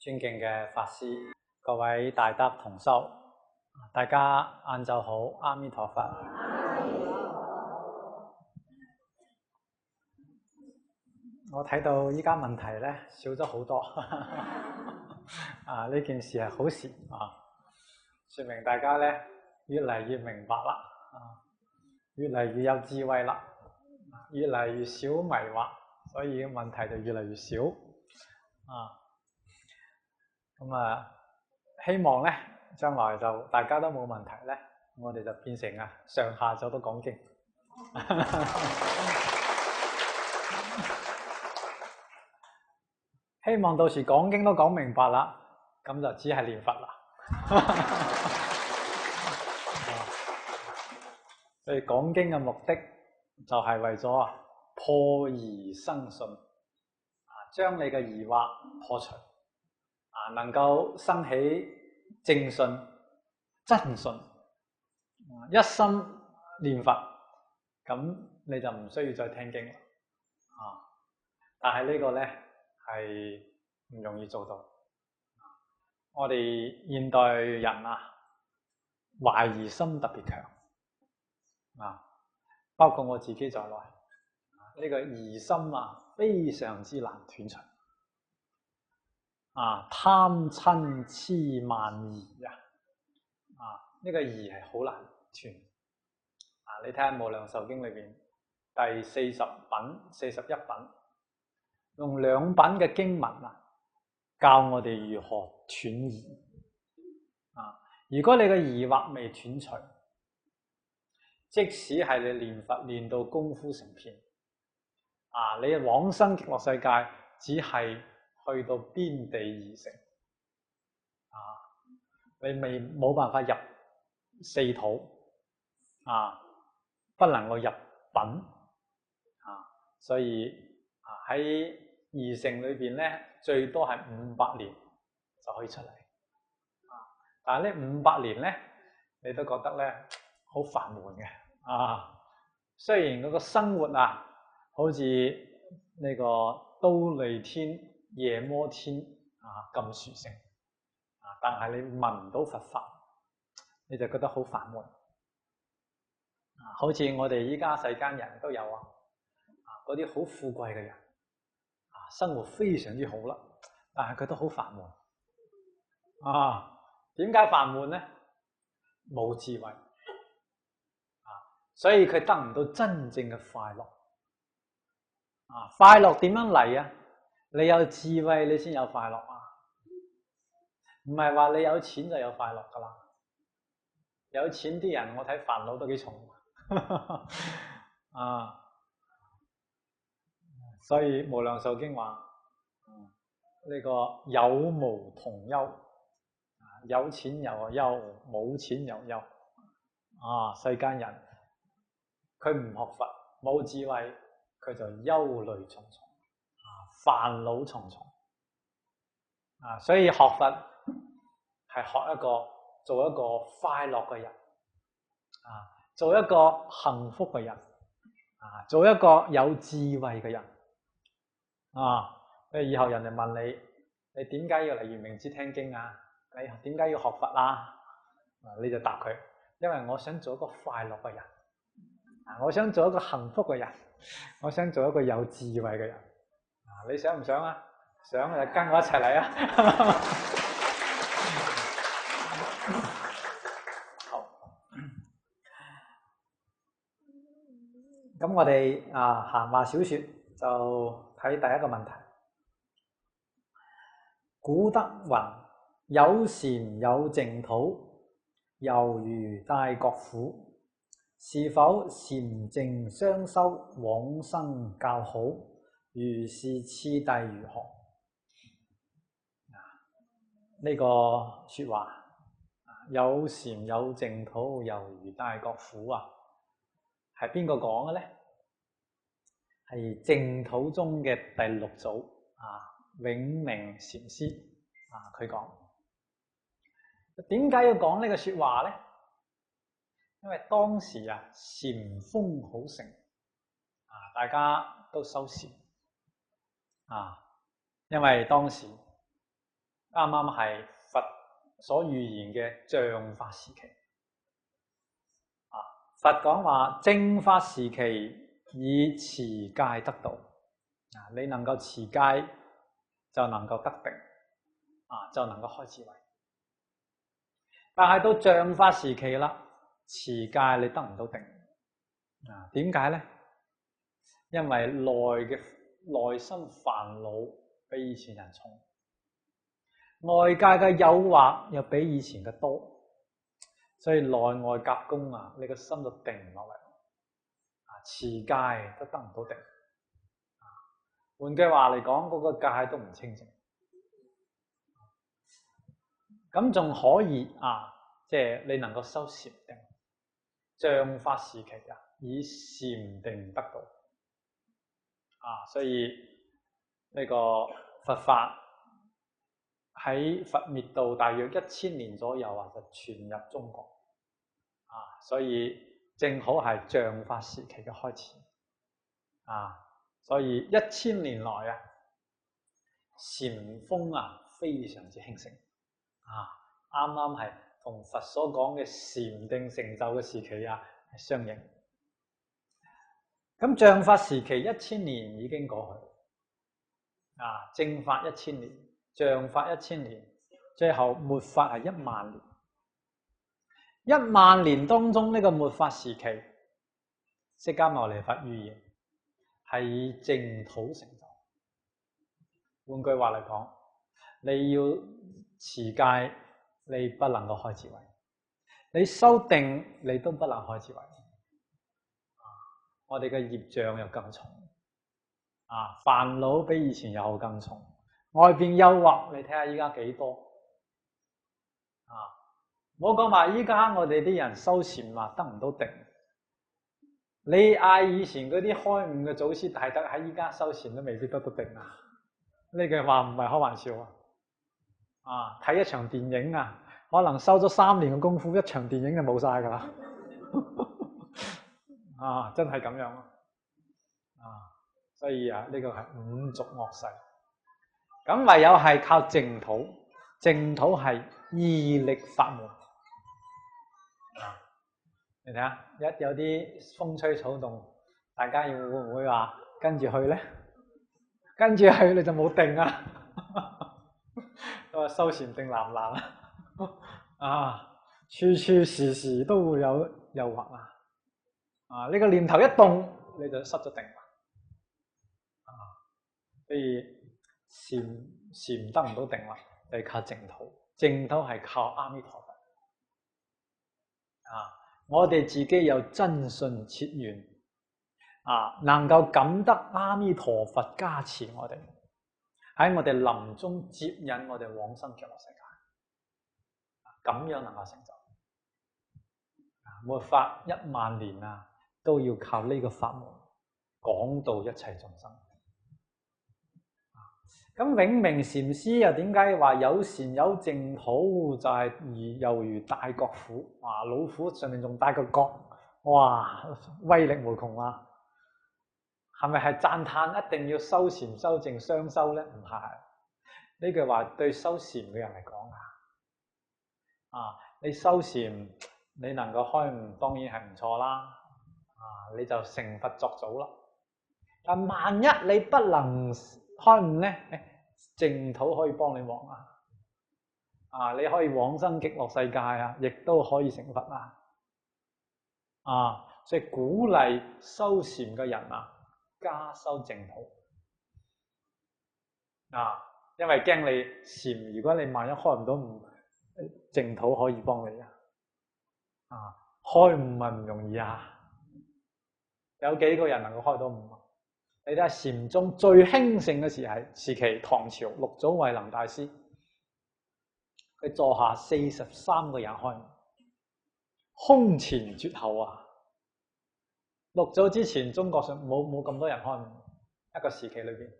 尊敬嘅法師，各位大德同修，大家晏晝好，阿彌陀佛。我睇到依家問題咧少咗好多，呢件事係好事啊，說明大家咧越嚟越明白啦，越嚟越有智慧啦，越嚟越少迷惑，所以問題就越嚟越少啊。咁希望咧將來就大家都冇問題咧，我哋就變成上下晝都講經。希望到時講經都講明白啦，咁就只係念佛啦。所以講經嘅目的就係為咗破疑生信，將你嘅疑惑破除，能夠生起正信、真信，一心念佛，咁你就唔需要再聽經啦。但係呢個咧係唔容易做到。我哋現代人懷疑心特別強，包括我自己在內，呢個疑心非常之難斷除。貪嗔癡慢疑呢個疑係好難斷。你睇下《無量壽經》裏邊第40品、41品，用2品嘅經文教我哋如何斷疑。如果你嘅疑惑未斷除，即使係你念佛練到功夫成片，你往生極樂世界只係去到邊地而成，你冇辦法入四土，不能夠入品，所以喺二乘裏邊咧，最多係500年就可以出嚟。但係呢500年咧，你都覺得咧好煩悶嘅。雖然嗰個生活好似呢個忉利天、夜摩天咁殊勝，但係你聞唔到佛法，你就覺得好煩悶。好似我哋依家世間人都有嗰啲好富貴嘅人，生活非常之好啦，但係佢都好煩悶。點解煩悶呢？冇智慧，所以佢得唔到真正嘅快樂。快樂點樣嚟？你有智慧你先有快樂，唔係話你有錢就有快樂噶啦。有錢啲人我睇煩惱都幾重。所以無量壽經話呢個有無同憂，有錢又憂，冇錢又憂。世間人佢唔學佛，冇智慧，佢就憂慮重重，煩惱重重。所以學佛係學做一個快樂嘅人，做一個幸福嘅人，做一個有智慧嘅人。以後人哋問你點解要嚟圓明寺聽經你點解要學佛你就答佢，因為我想做一個快樂嘅人，我想做一個幸福嘅人，我想做一個有智慧嘅人。你想唔想想就跟我一齊嚟好，咁我哋閒話少說，就睇第一個問題。古德云：有禪有淨土，猶如戴國虎。是否禪淨雙修，往生較好？如是次第如何？呢個說話，有禪有淨土，猶如戴國虎係邊個講嘅呢？係淨土中嘅第6祖永明禪師佢講。點解要講呢個說話呢？因為當時禪風好盛，大家都修禪因為當時啱啱係佛所預言嘅像法時期。佛講話正法時期以持戒得道。你能夠持戒就能夠得定，就能夠開智慧。但係到像法時期啦，持戒你得唔到定。點解呢？因為內心煩惱比以前人重，外界嘅誘惑又比以前嘅多，所以內外夾攻你個心就定唔落嚟。持戒都得唔到定。換句話嚟講，嗰個戒都唔清淨。咁仲可以即係你能夠修禪定，像法時期以禪定得道。所以呢個佛法喺佛滅度大約1000年左右就傳入中國。所以正好係像法時期嘅開始。所以1000年來禪風非常之興盛。啱啱係同佛所講嘅禪定成就嘅時期係相應。咁像法時期1000年已經過去，正法1000年，像法1000年，最後末法係10000年。10000年當中呢個末法時期，釋迦牟尼佛預言係以淨土成就。換句話嚟講，你要持戒，你不能夠開智慧；你修定，你都不能開智慧。我哋嘅業障又更重，煩惱比以前又更重。外邊誘惑，你睇下依家幾多？唔好講話依家我哋啲人修禪得唔到定。你嗌以前嗰啲開悟嘅祖師大德喺依家修禪都未必得到定。呢句話唔係開玩笑。睇一場電影可能修咗3年嘅功夫，一場電影就冇晒噶啦。真係咁樣。所以呢個係五濁惡世。咁唯有係靠淨土，淨土係義力法門。你睇下，一有啲風吹草動，大家會唔會話跟住去呢？跟住去你就冇定啊！修禪定難唔難處處時時都會有誘惑呢個念頭一動你就失咗定啦。所以禪得唔到定啦，就係靠淨土。淨土係靠阿彌陀佛。我哋自己有真信切願能夠感得阿彌陀佛加持我哋，喺我哋臨終接引我哋往生極樂世界，咁樣能夠成就。末法10000年都要靠呢個法門講到一切眾生。咁永明禪師又點解話有禪有淨土就係猶如大國虎？老虎上面仲帶個角，威力無窮係咪係讚嘆一定要修禪修淨雙修呢？唔係，呢句話對修禪嘅人嚟講你修禪你能夠開悟當然係唔錯啦，你就成佛作祖啦。但萬一你不能開悟呢？淨土可以幫你忙你可以往生極樂世界亦都可以成佛所以鼓勵修禪嘅人加修淨土因為驚你禪，如果你萬一開唔到悟，淨土可以幫你開悟咪唔容易有幾個人能夠開到悟？你睇下禪宗最興盛嘅時期，唐朝六祖慧能大師，佢座下43個人開悟，空前絕後六祖之前，中國上冇咁多人開悟，一個時期裏邊。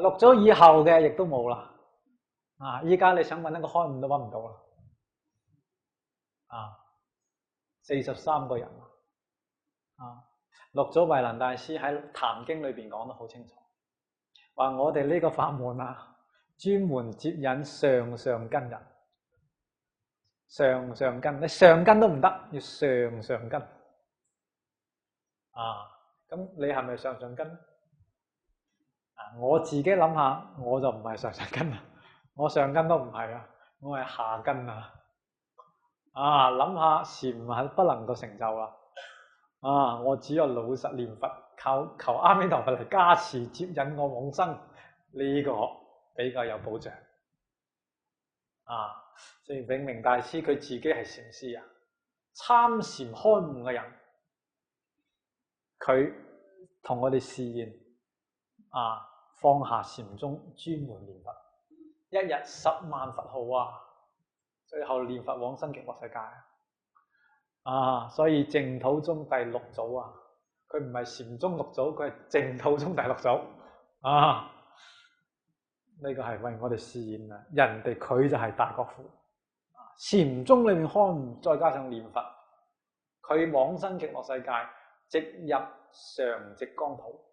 六祖以後嘅亦都冇啦。依家你想揾一個開悟都揾唔到啦。43個人六祖慧能大師喺《壇經》裏邊講得好清楚，話我哋呢個法門專門接引上根人。上根，你上根都唔得，要上根。咁你係咪上根？我自己諗下，我就唔係上根啦，我上根都唔係啊，我係下根啊。諗下禪係不能夠成就啦。我只有老實念佛，求阿彌陀佛嚟加持接引我往生，呢個比較有保障。所以永明大師佢自己係禪師啊，參禪開悟嘅人，佢同我哋示現放下禪宗，專門念佛，一日10萬佛號啊，最後念佛往生極樂世界所以淨土宗第六祖啊，佢唔係禪宗六祖，佢係淨土宗第六祖呢個係為我哋示現啊，人哋佢就係大國父，禪宗裏面開悟，再加上念佛，佢往生極樂世界，直入常寂光土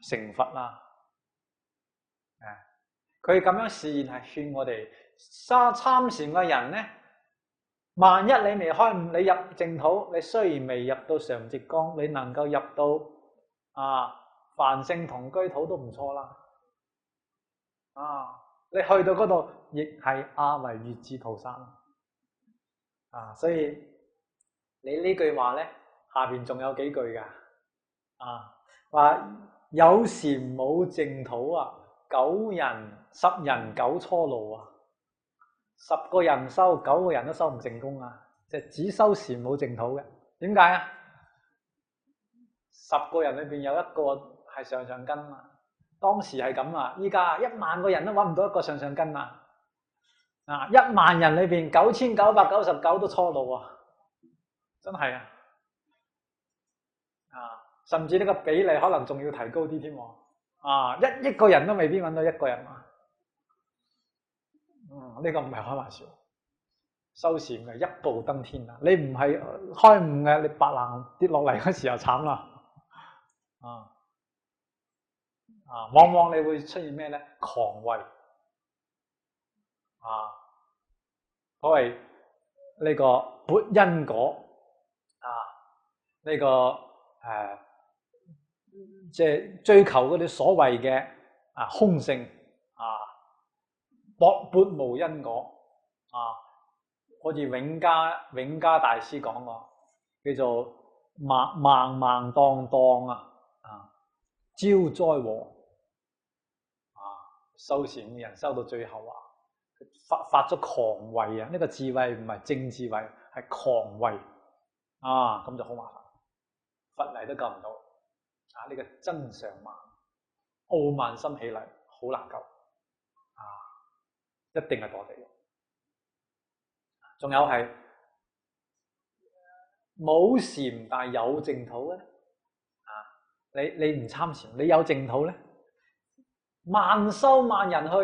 成佛啦。佢咁樣示現係勸我哋參禪嘅人呢，萬一你未開悟，你入淨土，你雖然未入到常寂光，你能夠入到梵性同居土都唔錯啦。你去到嗰度亦係阿惟越致菩薩所以你呢句話呢，下邊仲有幾句噶話有禪冇淨土10人九初路10個人修9個人都收唔成功即係只收禪冇淨土嘅。點解10個人裏邊有一個係上根當時係咁依家1萬個人都揾唔到一個上根1萬人裏邊9999都初路真係甚至呢個比例可能仲要提高啲添1億個人都未必揾到一個人呢個唔係開玩笑，修禪嘅一步登天你唔係開悟嘅，你白冷跌落嚟嗰時候慘啦往往你會出現咩呢？狂慧所謂呢個撥因果呢個即係追求嗰啲所謂嘅空性撥無因果好似永嘉大師講過，叫做盲當招災禍修禪嘅人修到最後發咗狂慧呢個智慧唔係正智慧，係狂慧咁就好麻煩，佛嚟都救唔到呢個真相慢，傲慢心起嚟好難救一定係墮地獄。仲有係冇禪但係有淨土嘅你唔參禪，你有淨土咧，萬修萬人去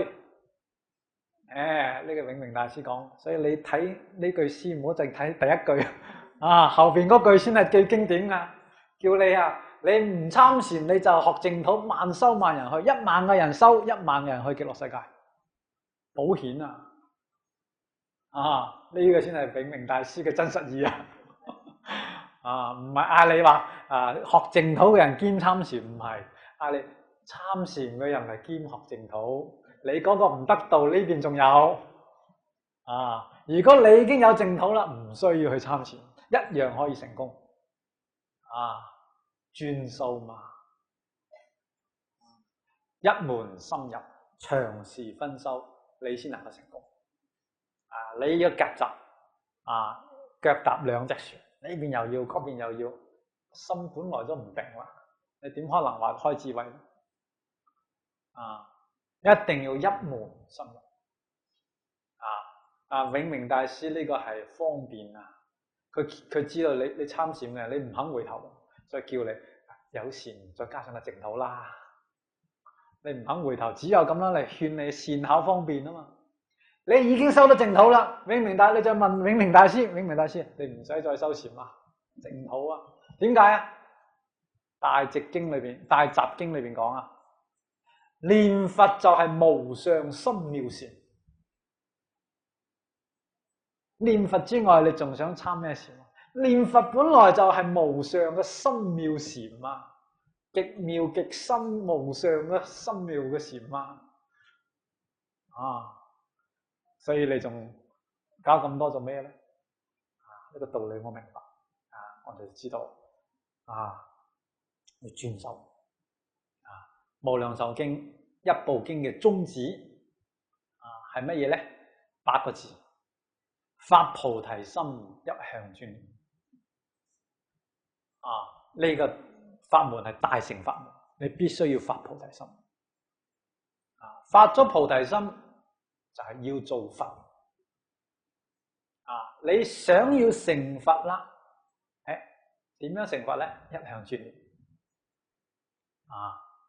呢個永明大師講，所以你睇呢句詩唔好淨睇第一句後邊嗰句先係最經典叫你唔參禪，你就學淨土，萬修萬人去，1萬個人修1萬個人去極樂世界，保險呢個先係永明大師嘅真實意唔係嗌你話學淨土嘅人兼參禪，唔係嗌你參禪嘅人係兼學淨土，你嗰個唔得到，呢邊仲有如果你已經有淨土啦，唔需要去參禪，一樣可以成功專修嘛，一門深入，長時分修，你先能夠成功你要夾雜腳踏兩隻船，呢邊又要，嗰邊又要，心本來都唔定啦，你點可能話開智慧一定要一門深入永明大師呢個係方便佢知道你參禪嘅，你唔肯回頭，所以叫你有禪再加上個淨土啦，你唔肯回頭，只有咁樣嚟勸你善巧方便嘛。你已經收得淨土啦，永明大，你就問永明大師，你唔使再修禪淨土點解大集經裏邊講念佛就係無上深妙禪。念佛之外，你仲想參咩禪？念佛本來就係無上嘅深妙禪啊，極妙極深無上嘅深妙嘅禪啊！所以你仲搞咁多做咩咧？呢個道理我明白我哋知道要專修無量壽經一部經嘅宗旨係乜嘢咧？8個字：發菩提心，一向專念。呢個法門係大乘法門，你必須要發菩提心。發咗菩提心就係要做佛。你想要成佛啦？點樣成佛咧？一向專念。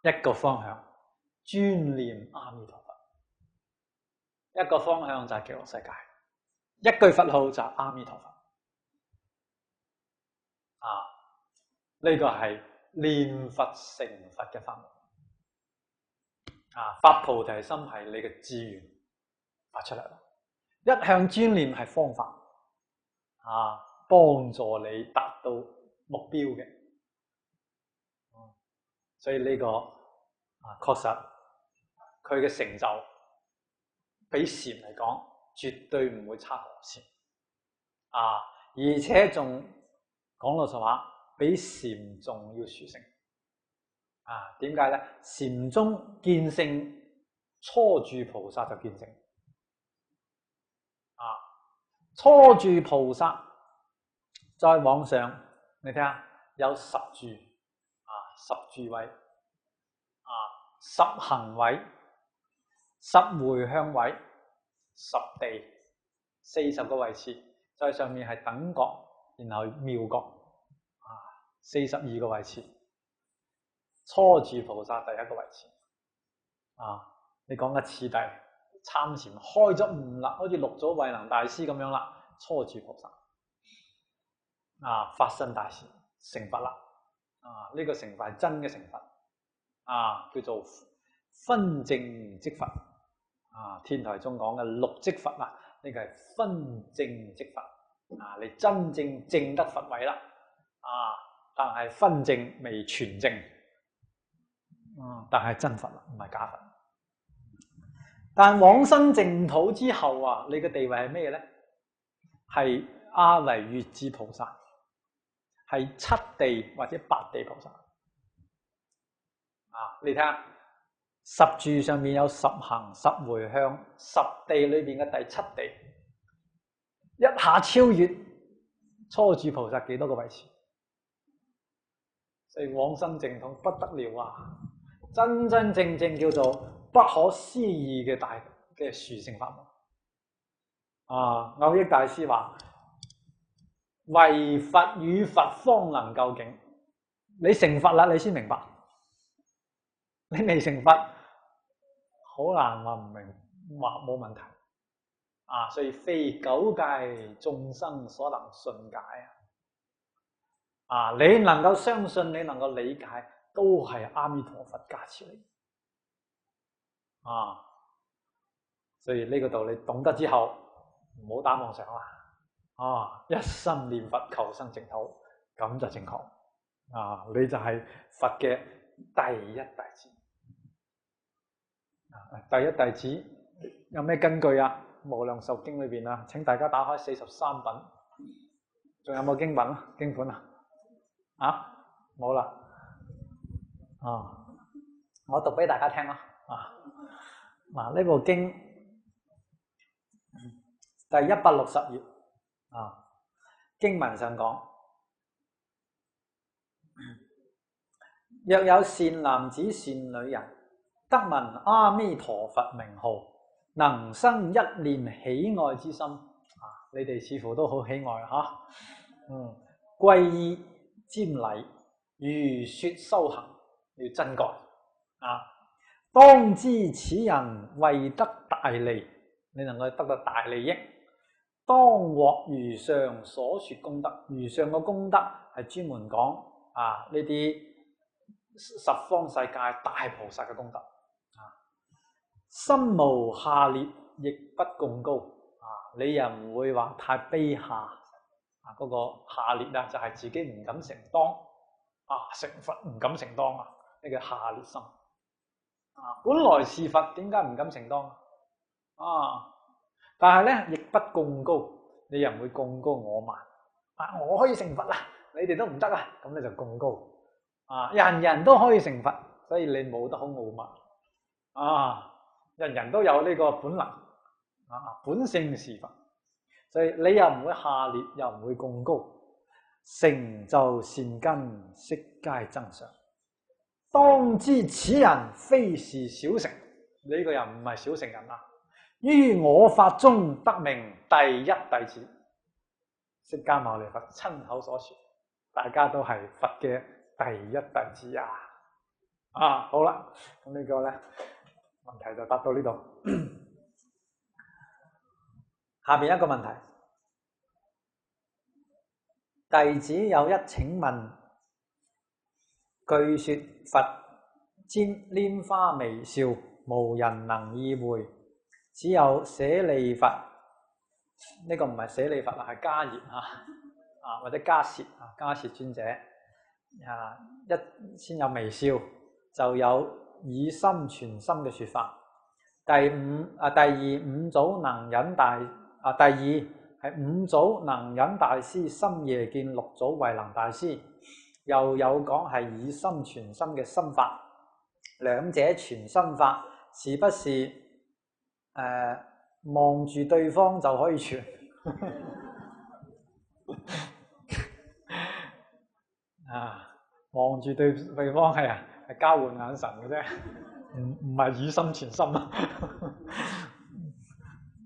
一個方向專念阿彌陀佛，一個方向就係極樂世界，一句佛號就係阿彌陀佛。呢個係念佛成佛嘅法門。發菩提心係你嘅志願發出嚟咯，一向專念係方法幫助你達到目標嘅。所以呢個確實佢嘅成就比禪嚟講絕對唔會差過禪而且仲講老實話比禪仲要殊勝點解咧？禪宗見性初住菩薩就見性初住菩薩再往上，你睇下有10住10住位10行位、10回向位、10地40個位次，在上面係等覺，然後妙覺42個位次。初住菩薩第一個位次你講嘅次第參禪開咗悟啦，好似六祖慧能大師咁樣啦，初住菩薩發身大事成佛啦呢個成佛係真嘅成佛叫做分證即佛天台宗講嘅六即佛呢個係分證即佛你真正證得佛位啦但係分證未全證但係真佛啦，唔係假佛。但往生淨土之後你嘅地位係咩咧？係阿惟越致菩薩，係7地或者8地菩薩你睇下10住上面有10行、10回向、10地裏邊嘅第7地，一下超越初住菩薩幾多個位次？所以往生淨土不得了真真正正叫做不可思議嘅大嘅殊勝法門蕅益大師話：唯佛與佛方能究竟。你成佛啦，你先明白。你未成佛，好難話唔明，話冇問題所以非九界眾生所能順解你能夠相信，你能夠理解，都係阿彌陀佛加持你所以呢個道理懂得之後，唔好打妄想啦一心念佛求生淨土，咁就正確你就係佛嘅第一弟子第一弟子有咩根據無量壽經裏邊請大家打開43品，仲有冇經文經款冇啦我讀俾大家聽啦呢部經第160頁經文上講：若有善男子善女人，得聞阿彌陀佛名號，能生一念喜愛之心你哋似乎都好喜愛皈依瞻禮，如說修行，要真覺當知此人為得大利，你能夠得到大利益，當獲如上所說功德。如上嘅功德係專門講呢啲十方世界大菩薩嘅功德心無下劣，亦不貢高你又唔會話太卑下嗰個下劣就係自己唔敢承當成佛唔敢承當呢個下劣心本來是佛，點解唔敢承當但係咧亦不貢高，你又唔會貢高我慢我可以成佛啦，你哋都唔得咁你就貢高人人都可以成佛，所以你冇得好傲慢人人都有呢個本能本性是佛，所以你又唔會下劣，又唔會貢高，成就善根，悉皆增上。當知此人非是小乘，呢個人唔係小乘人於我法中得名第一弟子，釋迦牟尼佛親口所說，大家都係佛嘅第一弟子好啦，咁呢個咧問題就答到呢度。下邊一個問題，弟子有一請問，據說佛拈花微笑，無人能意會，只有舍利弗，呢個唔係舍利弗係迦葉或者迦葉迦葉尊者一先有微笑，就有以心傳心嘅說法。第二五祖能忍大第二係五祖能忍大師深夜見六祖慧能大師，又有講係以心傳心嘅心法，兩者傳心法是不是望住對方就可以傳望住對方係交換眼神嘅啫，唔係以心傳心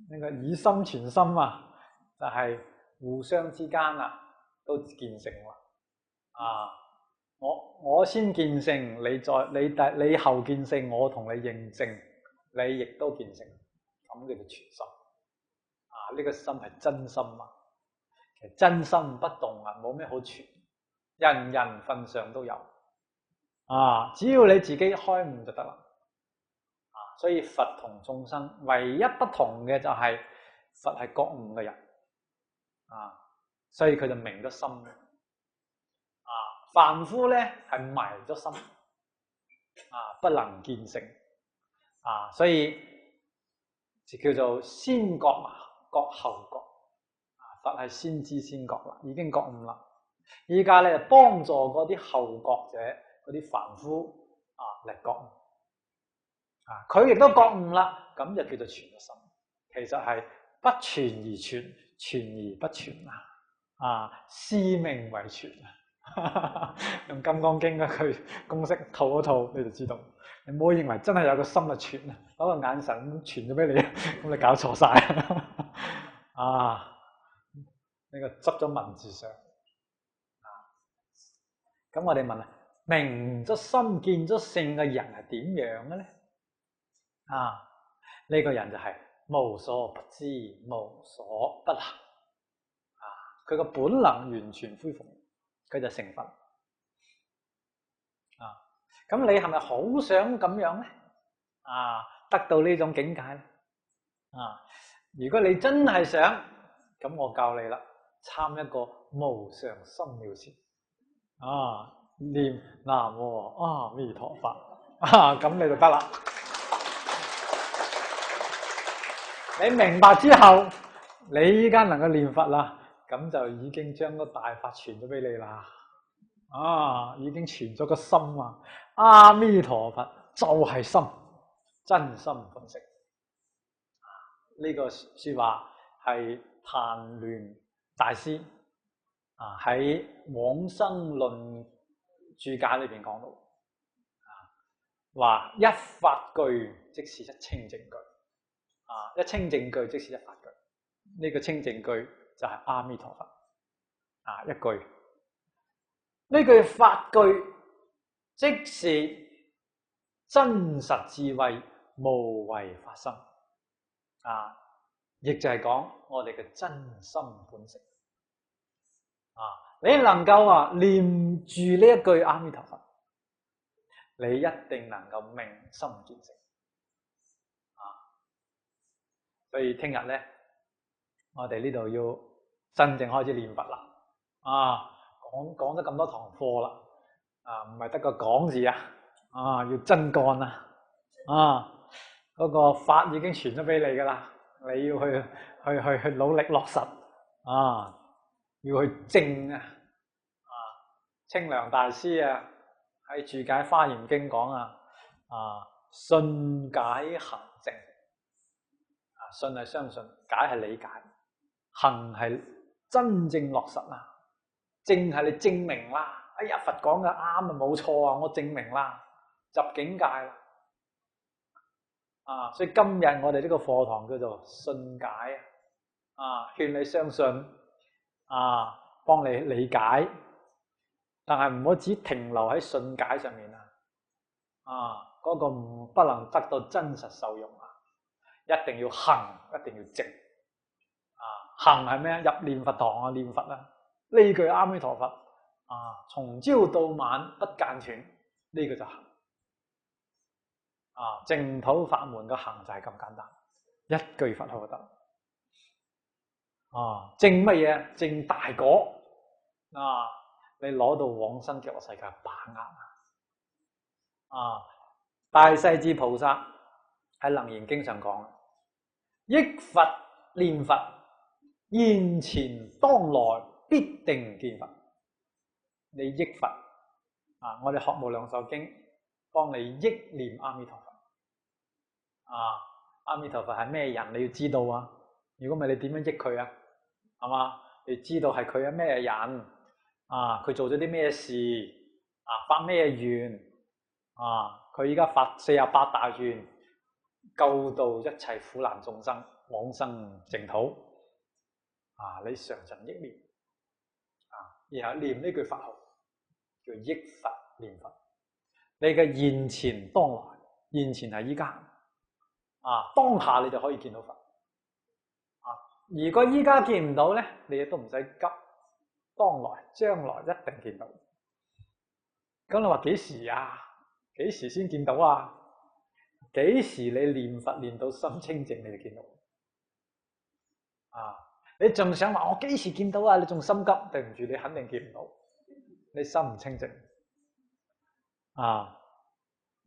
呢個以心傳心就係互相之間都見性我先見性，你後見性，我同你認證，你亦都見性，咁叫做傳心呢個心係真心其實真心不動冇咩好傳，人人份上都有只要你自己開悟就得啦所以佛同眾生唯一不同嘅就係佛係覺悟嘅人所以佢就明咗心凡夫咧係迷咗心不能見性所以就叫做先覺覺後覺佛係先知先覺啦，已經覺悟啦。依家咧幫助嗰啲後覺者，嗰啲凡夫嚟覺悟佢亦都覺悟啦，咁就叫做傳咗心。其實係不傳而傳，傳而不傳是命為傳用《金剛經》嗰句公式套一套你就知道。你唔好認為真係有個心就傳攞個眼神傳咗俾你，咁你搞錯晒呢個執咗文字上咁我哋問明咗心見咗性嘅人係點樣嘅咧？呢個人就係無所不知，無所不能佢個本能完全恢復，佢就成佛咁你係咪好想咁樣咧？得到呢種境界咧？如果你真係想，咁我教你啦，參一個無上心妙禪念南無阿彌陀佛咁你就得啦。你明白之後，你依家能夠念佛啦，咁就已經將個大法傳咗俾你啦。已經傳咗個心阿彌陀佛就係心，真心本性。呢個說話係曇鸞大師喺往生論注解裏邊講到話一法句即是一清淨句一清淨句即是一法句，呢個清淨句就係阿彌陀佛一句，呢句法句即是真實智慧無為法身亦就係講我哋嘅真心本性你能夠念住呢一句阿彌陀佛，你一定能夠明心見性所以聽日咧，我哋呢度要真正開始念佛啦。講得咁多堂課啦，唔係得個講字啊，要真幹啊！嗰個法已經傳咗俾你噶啦，你要去努力落實啊，要去證啊！清涼大師喺注解《華嚴經》講信解行證信係相信，解係理解，行係真正落實啦，證係你證明啦。哎呀，佛講嘅啱啊，冇錯啊，我證明啦，入境界啦。所以今日我哋呢個課堂叫做信解勸你相信幫你理解，但係唔好只停留喺信解上面嗰個不能得到真實受用一定要行，一定要證行係咩？入念佛堂念佛呢句阿彌陀佛從朝到晚不間斷，呢個就行淨土法門嘅行就係咁簡單，一句佛號就得證乜嘢？證大果你攞到往生極樂世界把握大勢至菩薩喺楞嚴經上講，憶佛念佛，現前當來必定見佛。你憶佛我哋學無量壽經幫你憶念阿彌陀佛阿彌陀佛係咩人？你要知道如果唔係你點樣憶佢係嘛？你知道係佢係咩人佢做咗啲咩事發咩願佢依家發48大願，救度一切苦難眾生往生淨土你常常憶念然後念呢句佛號叫憶佛念佛。你嘅現前當來，現前係依家當下你就可以見到佛如果依家見唔到咧，你亦都唔使急，當來將來一定見到。咁你話幾時幾時先見到幾時你念佛念到心清淨，你就見到你仲想話我幾時見到你仲心急？對唔住，你肯定見唔到，你心唔清淨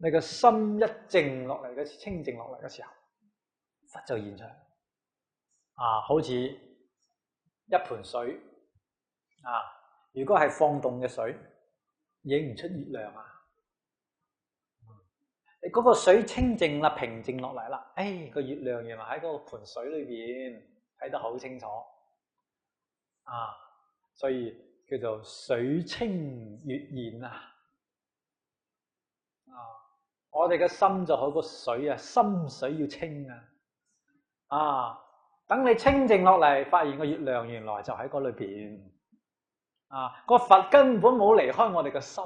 你個心一靜落嚟嘅清淨落嚟嘅時候，佛就現出嚟好似一盆水如果係放凍嘅水，影唔出月亮你嗰個水清淨啦，平靜落嚟啦，個月亮原來喺嗰個盆水裏邊睇得好清楚所以叫做水清月現我哋嘅心就好個水心水要清等你清淨落嚟，發現個月亮原來就喺嗰裏邊個佛根本冇離開我哋嘅心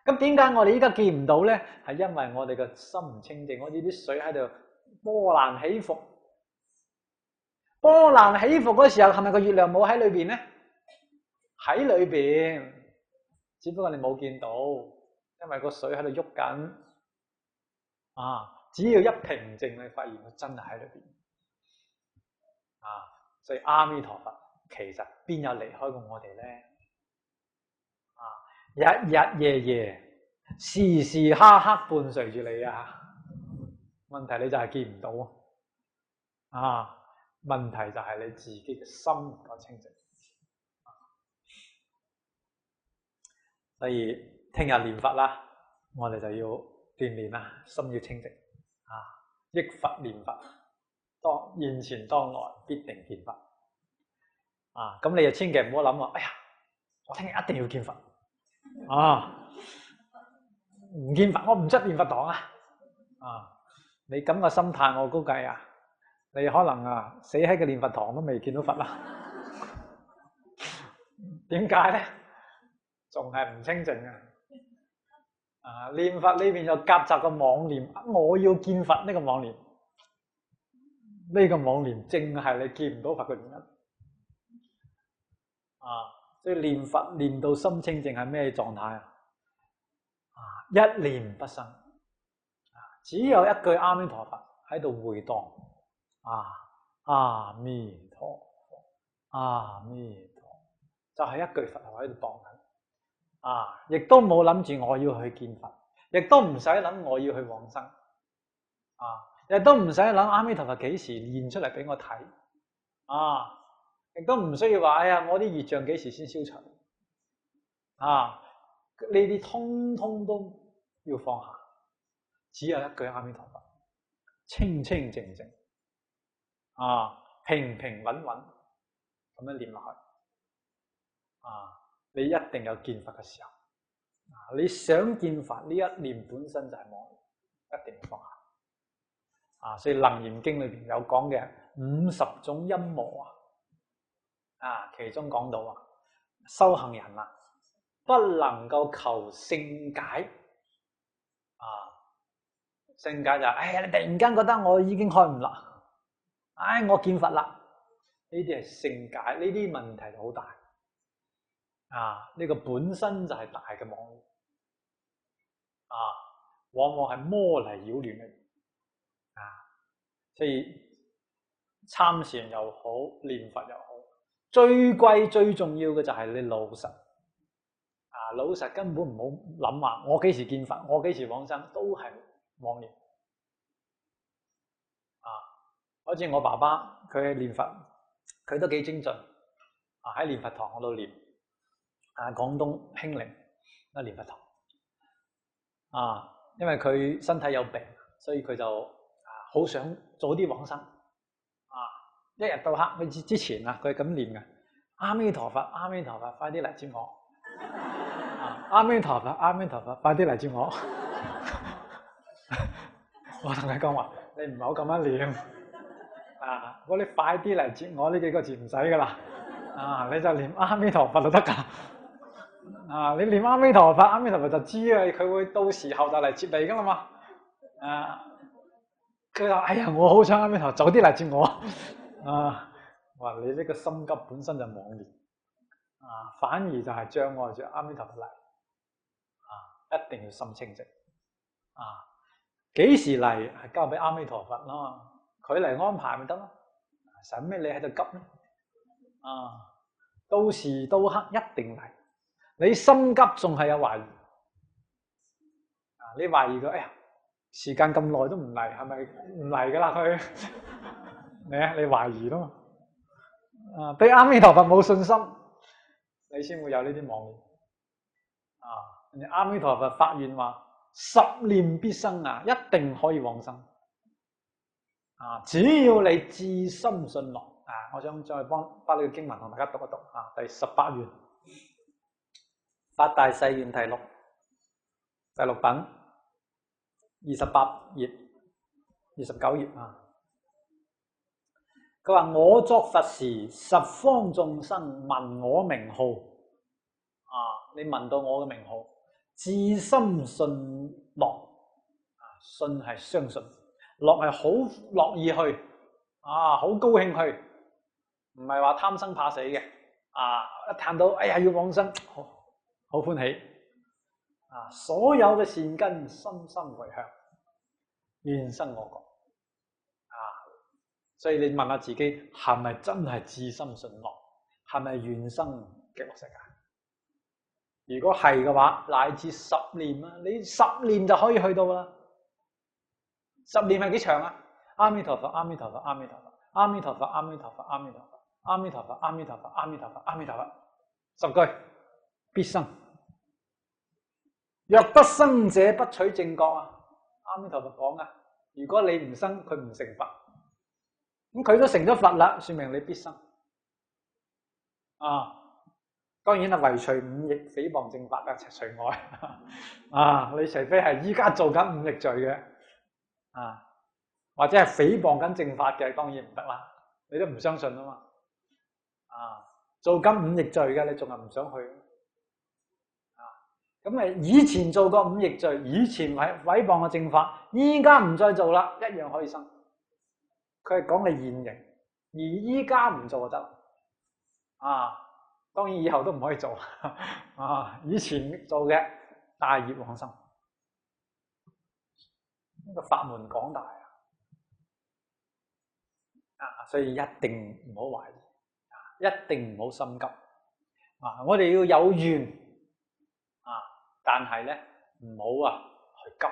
咁點解我哋依家見唔到咧？係因為我哋嘅心唔清淨，好似啲水喺度波瀾起伏。波瀾起伏嗰時候，係咪個月亮冇喺裏邊咧？喺裏邊，只不過你冇見到，因為個水喺度喐緊只要一平靜，你發現佢真係喺裏邊所以阿彌陀佛其實邊有離開過我哋咧？日日夜夜時時刻刻伴隨住你問題你就係見唔到問題就係你自己嘅心唔夠清淨所以聽日念佛啦，我哋就要鍛煉啦，心要清淨憶佛念佛，當現前當來必定見佛咁你就千祈唔好諗哎呀，我聽日一定要見佛唔見佛我唔出念佛堂你咁嘅心態我估計你可能死喺個念佛堂都未見到佛啦點解咧？仲係唔清淨念佛呢邊就夾雜個妄念，我要見佛呢個妄念，呢個妄念正係你見唔到佛嘅原因所以念佛念到心清淨係咩狀態一念不生只有一句阿彌陀佛喺度回盪阿彌陀佛，阿彌陀佛，就係一句佛號喺度盪緊，亦都冇諗住我要去見佛，亦都唔使諗我要去往生，亦都唔使諗阿彌陀佛幾時現出嚟俾我睇，亦都唔需要話哎呀我啲業障幾時先消除，呢啲通通都要放下，只有一句阿彌陀佛，清清靜靜，平平穩穩咁樣念落去，你一定有見佛嘅時候，你想見佛呢一念本身就係妄念，一定要放下，所以《楞嚴經》裏邊有講嘅50種陰魔其中講到修行人不能夠求聖解，聖解就係哎呀你突然間覺得我已經開悟啦，我見佛啦，呢啲係聖解，呢啲問題就好大，呢個本身就係大嘅妄念，往往係魔嚟擾亂你，所以參禪又好，念佛又好，最貴最重要嘅就係你老實，老實根本唔好諗話我幾時見佛，我幾時往生，都係妄念。好似我爸爸佢念佛，佢都幾精進，喺念佛堂嗰度念，廣東興寧一念佛堂，因為佢身體有病，所以佢就好想早啲往生，一日到黑佢之前佢咁念嘅，阿彌陀佛，阿彌陀佛，快啲嚟接我，阿彌陀佛，阿彌陀佛，快啲嚟接我，我同佢講話，你唔好咁樣念。我你快啲嚟接我呢幾個字唔使噶啦，你就念阿彌陀佛就得噶，你念阿彌陀佛，阿彌陀佛就知啊，佢會到時候就嚟接你噶啦嘛，佢話哎呀我好想阿彌陀佛早啲嚟接我，話你呢個心急本身就妄念，反而就係障礙住阿彌陀佛嚟，一定要心清淨，幾時嚟係交俾阿彌陀佛咯。佢嚟安排咪得咯，使咩你喺度急咧？到時到刻一定嚟。你心急仲係有懷疑，你懷疑佢，哎呀，時間咁耐都唔嚟，係咪唔嚟噶啦佢？你懷疑咯嘛？對阿彌陀佛冇信心，你先會有呢啲妄念。阿彌陀佛發願話，10念必生一定可以往生。只要你至心信樂，我想再把呢個經文同大家讀一讀，第18願，八大誓願題錄，第6品28頁29頁佢話我作佛時，十方眾生聞我名號，你聞到我嘅名號，至心信樂，信係相信。樂係好樂意去，好高興去，唔係話貪生怕死嘅，一睇到哎呀要往生，好歡喜，所有嘅善根深深回向，願生我國，所以你問下自己係咪真係至心信樂，係咪願生極樂世界？如果係嘅話，乃至10念你10念就可以去到啦。10念係幾長阿彌陀佛，阿彌陀佛，阿彌陀佛，阿彌陀佛，阿彌陀佛，阿彌陀佛，阿彌陀佛，阿彌陀佛，阿彌陀佛，阿彌陀佛，10句必生。若不生者，不取正覺阿彌陀佛講如果你唔生，佢唔成佛，咁佢都成咗佛啦，說明你必生。當然係唯除5逆誹謗正法除外。你除非係依家做緊5逆罪嘅。或者係誹謗緊正法嘅，當然唔得啦，你都唔相信嘛。做緊5逆罪嘅，你仲係唔想去？咁以前做過5逆罪，以前毀謗嘅正法，依家唔再做啦，一樣可以生。佢係講你現形，而依家唔做就得。當然以後都唔可以做。以前做嘅大業往生。呢個法門廣大所以一定唔好懷疑，一定唔好心急。我哋要有願但係咧唔好去急。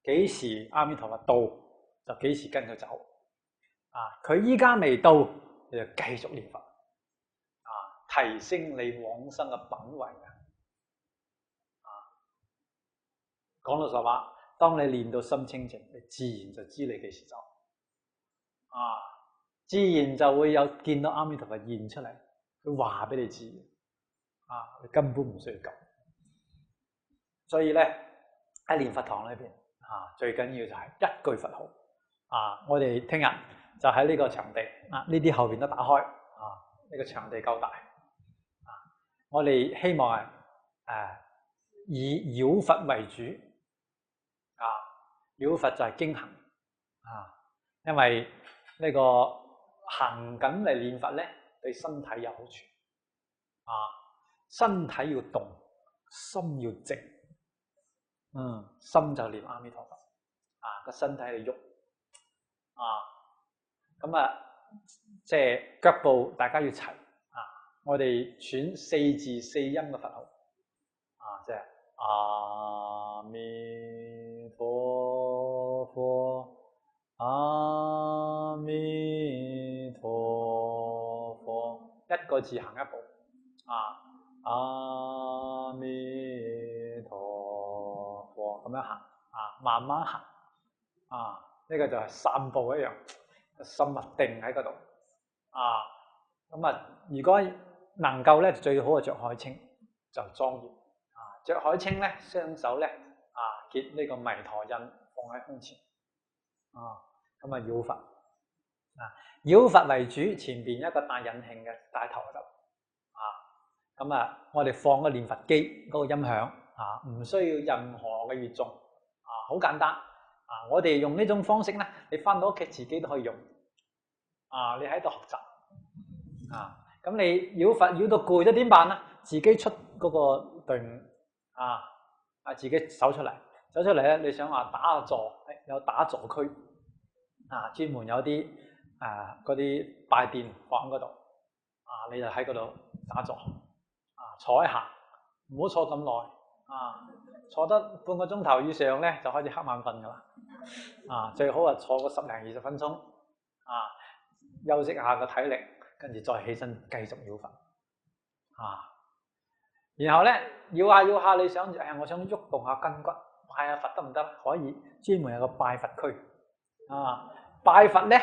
幾時阿彌陀佛到就幾時跟佢走。佢依家未到，你就繼續念佛。提升你往生嘅品位。講老實話，當你練到心清淨，你自然就知你幾時走。自然就會有見到阿彌陀佛現出嚟，佢話俾你知。你根本唔需要急。所以咧喺念佛堂裏邊最緊要就係一句佛號。我哋聽日就喺呢個場地，呢啲後邊都打開。呢個場地夠大。我哋希望以繞佛為主。繞佛就係經行。因為呢個行緊嚟念佛咧，對身體有好處。身體要動，心要靜。心就念阿彌陀佛。個身體嚟喐。咁即係腳步大家要齊。我哋選4字4音嘅佛號。即係阿彌陀佛，阿彌陀佛，一個字行一步。阿彌陀佛，咁樣行。慢慢行。呢個就係散步一樣，心定喺嗰度。如果能夠咧，最好係着海青就莊嚴。着海青咧，雙手咧結呢個彌陀印放喺胸前。繞佛。繞佛為主，前邊一個帶引磬嘅帶頭就我哋放個念佛機嗰個音響，唔需要任何嘅樂眾。好簡單。我哋用呢種方式咧，你翻到屋企自己都可以用。你喺度學習。咁你繞佛繞到攰咗點辦啊？自己出嗰個隊伍。自己走出嚟咧，你想話打個坐，有打坐區。專門有啲嗰啲拜墊放喺嗰度。你就喺嗰度打坐。坐一下，唔好坐咁耐。坐得半個鐘頭以上咧，就開始瞌眼瞓噶啦。最好坐個10零20分鐘。休息下個體力，跟住再起身繼續繞佛。然後咧繞下，你想住我想喐動下筋骨，拜下佛得唔得？可以，專門有個拜佛區。拜佛咧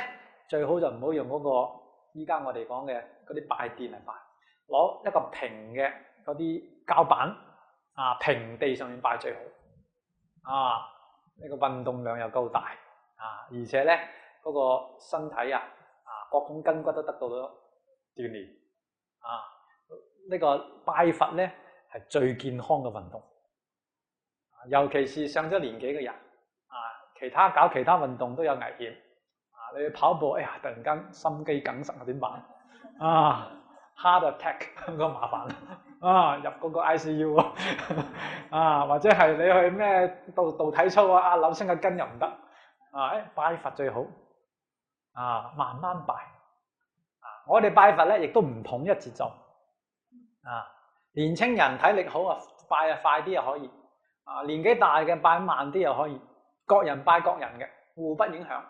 最好就唔好用嗰個依家我哋講嘅嗰啲拜墊嚟拜，攞一個平嘅嗰啲膠板。平地上面拜最好。呢個運動量又夠大。而且咧嗰個身體各種筋骨都得到咗鍛鍊。呢個拜佛咧係最健康嘅運動。尤其是上咗年紀嘅人。其他搞其他運動都有危險。你去跑步，突然間心肌梗塞點辦？Heart attack 咁麻煩。入嗰個 ICU 或者係你去咩度體操扭親個筋又唔得。拜佛最好。慢慢拜。我哋拜佛咧亦都唔統一節奏。年青人體力好拜快啲又可以。年紀大嘅拜慢啲又可以。各人拜各人嘅，互不影響。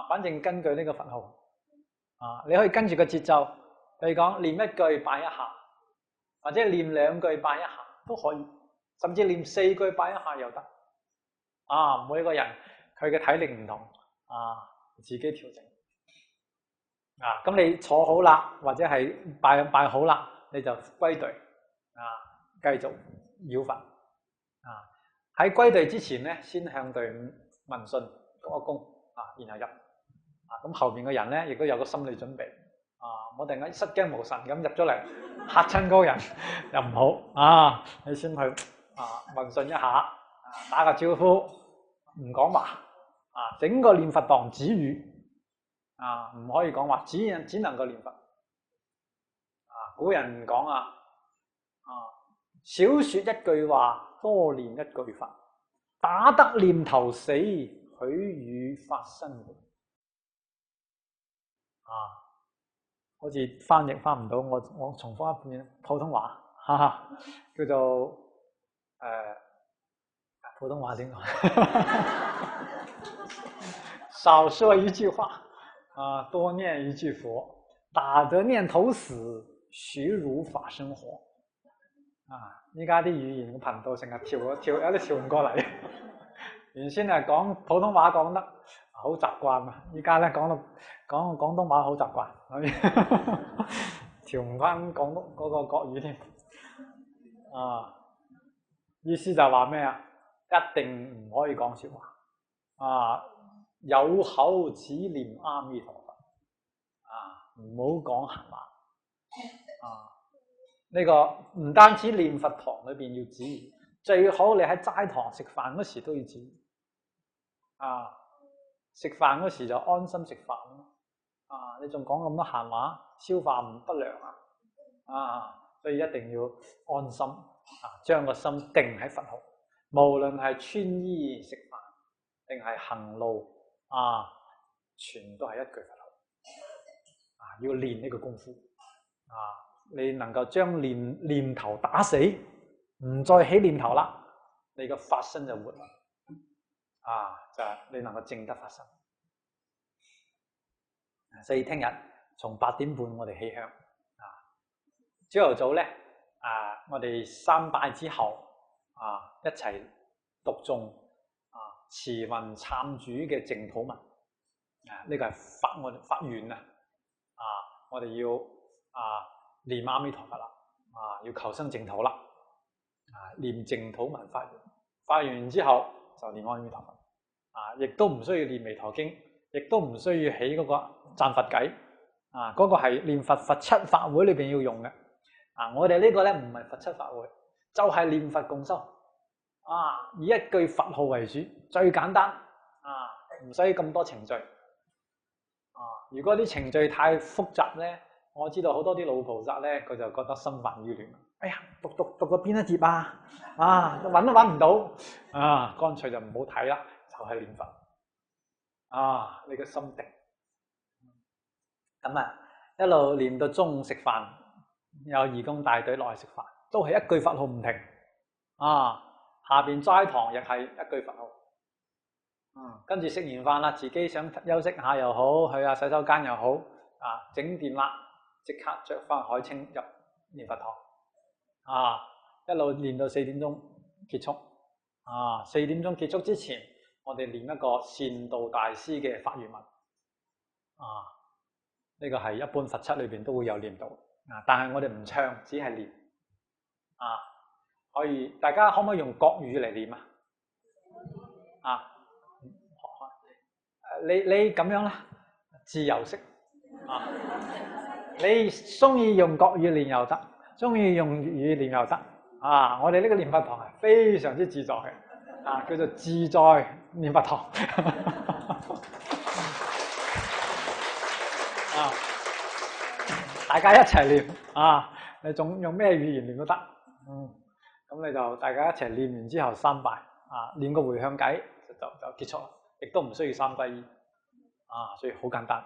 反正根據呢個佛號。你可以跟住個節奏，譬如講念一句拜一下，或者念2句拜一下都可以，甚至念4句拜一下又得。每個人佢嘅體力唔同，自己調整。咁你坐好啦，或者係拜好啦，你就歸隊。繼續繞佛。喺歸隊之前咧，先向隊伍問訊，鞠一躬，然後入。咁後邊嘅人咧，亦都有個心理準備。我突然間失驚無神咁入咗嚟，嚇親嗰個人又唔好。你先去問訊一下，打個招呼，唔講話。整個念佛堂止語。唔可以講話，只能夠念佛。古人講少說一句話，多念一句佛。打得念頭死，許與法生活。好似翻譯翻唔到，我重複一遍普通話，哈哈，叫做普通話點講？少說一句話，多念一句佛，打得念頭死，許如法生活。依家啲語言嘅頻道成日跳，有啲跳唔過嚟。原先係講普通話講得好習慣啊，依家咧講廣東話好習慣，所以調唔翻廣東嗰個國語添。意思就係話咩啊？一定唔可以講說話。有口只念阿彌陀佛。唔好講閒話。呢個唔單止念佛堂裏邊要注意，最好你喺齋堂食飯嗰時都要注意。食飯嗰時就安心食飯。你仲講咁多閒話，消化不良所以一定要安心，將個心定喺佛號。無論係穿衣食飯定係行路，全都係一句佛號。要練呢個功夫。你能夠將念頭打死，唔再起念頭啦，你個法身就活啦。就係你能夠證得法身。所以聽日從8點半我哋起香。朝頭早咧，我哋三拜之後，一齊讀誦慈雲懺主嘅淨土文。呢個係我哋發願我哋要念阿彌陀佛啦，要求生淨土啦，念淨土文發願，發完之後就念阿彌陀佛，亦都唔需要念彌陀經，亦都唔需要起嗰個讚佛偈，嗰個係念佛七法會裏邊要用嘅，我哋呢個咧唔係佛七法會，就係念佛共修，以一句佛號為主，最簡單，唔使咁多程序，如果啲程序太複雜咧。我知道好多啲老菩薩咧，佢就覺得心煩意亂。哎呀，讀到邊一頁揾都揾唔到，乾脆就唔好睇啦，就係念佛。你個心定。咁一路念到中午食飯，有義工帶隊落嚟食飯，都係一句佛號唔停。下邊齋堂亦係一句佛號。跟住食完飯啦，自己想休息下又好，去下洗手間又好，整掂啦。即刻着翻海青入念佛堂，一路念到4點鐘結束。4點鐘結束之前，我哋念一個善導大師嘅發願文。呢個係一般佛七裏邊都會有念到。但係我哋唔唱，只係念。可以，大家可唔可以用國語嚟念你咁樣啦，自由式。你中意用國語練又得，中意用粵語練又得。我哋呢個念佛堂係非常之自在嘅，叫做自在念佛堂。大家一齊念，你仲用咩語言念都得。咁你就大家一齊念完之後三拜，念個回向偈就結束啦，亦都唔需要三皈依，所以好簡單，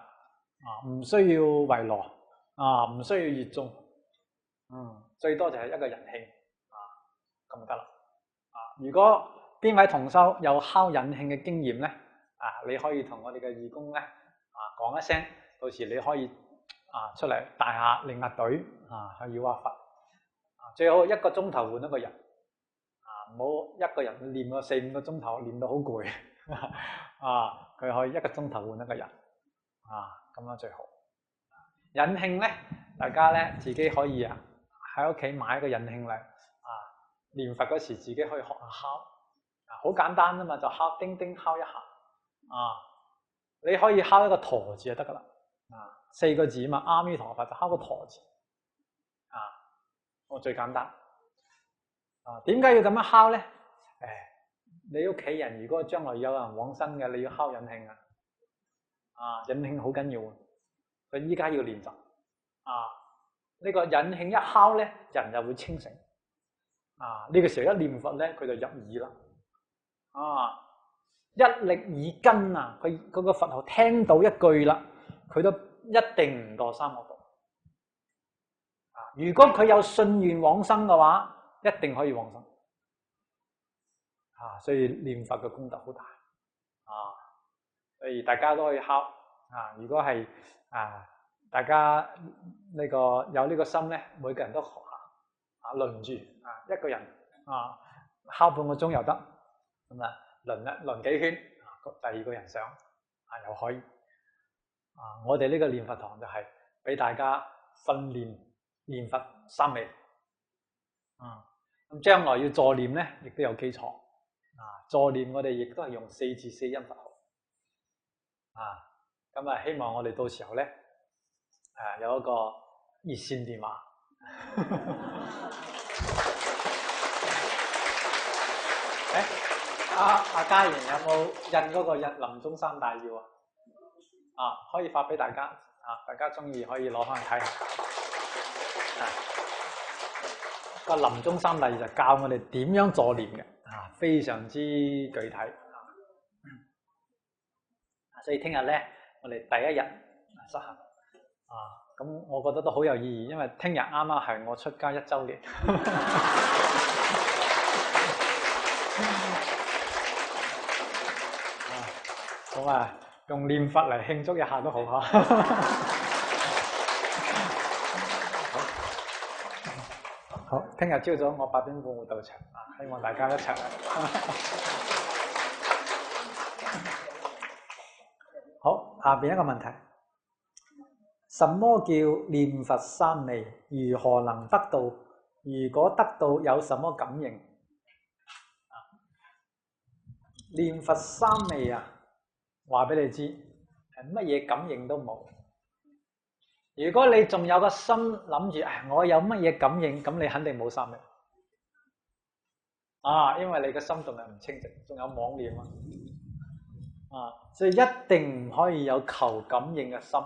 唔需要圍羅。唔需要熱衷，最多就係一個人慶，咁得啦。如果邊位同修有敲引磬嘅經驗咧，你可以同我哋嘅義工咧，講一聲，到時你可以出嚟帶下領下隊，去繞下佛。最好1個鐘頭換一個人，唔好一個人念個4-5個鐘頭，念到好攰。佢可以1個鐘頭換一個人，咁樣最好。引磬咧，大家咧自己可以喺屋企買一個引磬嚟，念佛嗰時自己可以學下敲，好簡單啊嘛，就敲叮叮敲一下，你可以敲一個陀字就得噶啦，4個字嘛，阿彌陀佛就敲個陀字，我最簡單，點解要咁樣敲咧？你屋企人如果將來有人往生嘅，你要敲引磬引磬好緊要。佢依家要練習，呢個引磬一敲咧，人就會清醒。呢個時候一念佛咧，佢就入耳啦。一力耳根佢嗰個佛號聽到一句啦，佢都一定唔墮三惡道。如果佢有信願往生嘅話，一定可以往生。所以念佛嘅功德好大。所以大家都可以考。如果係大家呢個有呢個心咧，每個人都學下。輪住一個人敲半個鐘又得。咁輪幾圈，第二個人上又可以。我哋呢個念佛堂就係俾大家訓練念佛三昧。咁將來要助念咧，亦都有基礎。助念我哋亦都係用4字4音佛號。咁希望我哋到時候咧，有一個熱線電話。阿嘉賢有冇印嗰個臨終三大要啊？可以發俾大家。大家中意可以攞翻去睇下。個臨終三大要就教我哋點樣助念嘅。非常之具體。所以聽日咧，我哋第一日實行。咁我覺得都好有意義，因為聽日啱啱係我出家1週年。咁用念佛嚟慶祝一下都好嚇。好，聽日朝早我8點半會到場，希望大家一齊嚟。好，下邊一個問題。什麼叫念佛三昧？如何能得到？如果得到有什麼感應？念佛三昧話俾你知係乜嘢感應都冇。如果你仲有個心諗住我有乜嘢感應，咁你肯定冇三昧。因為你個心仲係唔清淨，仲有妄念所以一定唔可以有求感應嘅心。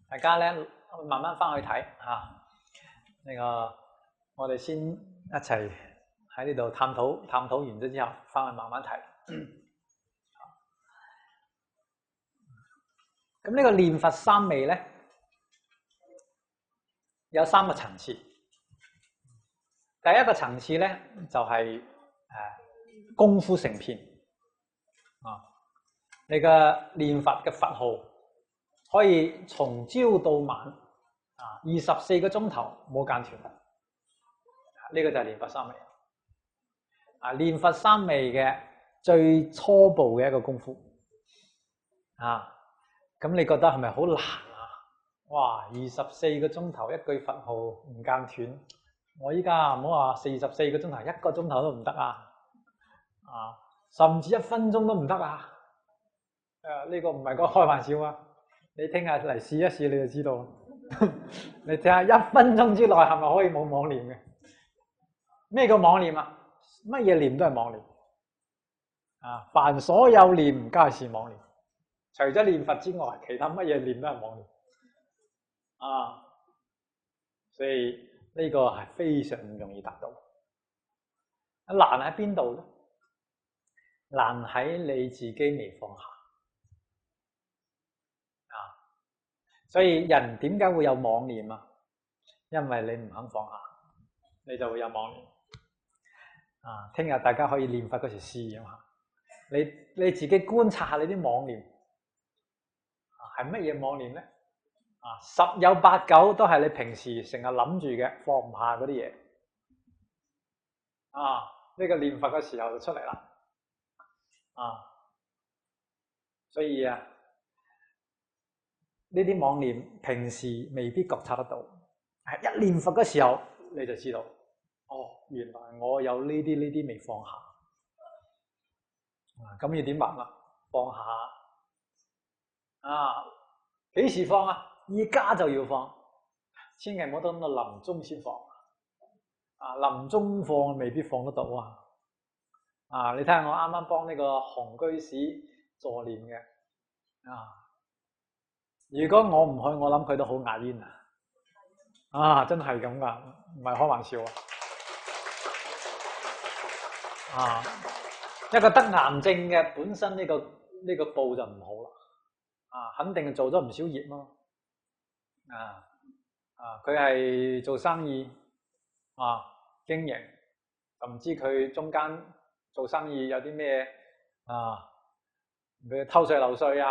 大家咧慢慢翻去睇呢個我哋先一齊喺呢度探討完咗之後，翻去慢慢睇。咁呢個念佛三昧咧，有3個層次。第一個層次咧就係功夫成片。你嘅念佛嘅佛號可以從朝到晚24個鐘頭冇間斷。呢個就係念佛三昧。念佛三昧嘅最初步嘅一個功夫。咁你覺得係咪好難哇！24個鐘頭一句佛號唔間斷，我依家唔好話44個鐘頭，1個鐘頭都唔得甚至1分鐘都唔得呢個唔係講開玩笑你聽日嚟試一試你就知道。你睇下1分鐘之內係咪可以冇妄念嘅？咩叫妄念乜嘢念都係妄念。凡所有念皆是妄念。除咗念佛之外，其他乜嘢念都係妄念。所以呢個係非常唔容易達到。難喺邊度咧？難喺你自己未放下。所以人點解會有妄念因為你唔肯放下，你就會有妄念。聽日大家可以念佛嗰時試下，你自己觀察下你啲妄念係乜嘢妄念咧？10有8、9都係你平時成日諗住嘅，放唔下嗰啲嘢。呢個念佛嘅時候就出嚟啦。所以呢啲妄念平時未必覺察得到，一念佛嘅時候你就知道，原來我有呢啲未放下。咁要點辦放下。幾時放依家就要放，千祈唔好等到臨終先放。臨終放未必放得到你睇下我啱啱幫呢個紅居士助念嘅如果我唔去，我諗佢都好牙煙啊！啊，真係咁噶，唔係開玩笑啊！啊，一個得癌症嘅本身呢個報就唔好啦。啊，肯定做咗唔少業咯。佢係做生意經營，就唔知佢中間做生意有啲咩譬如偷稅漏稅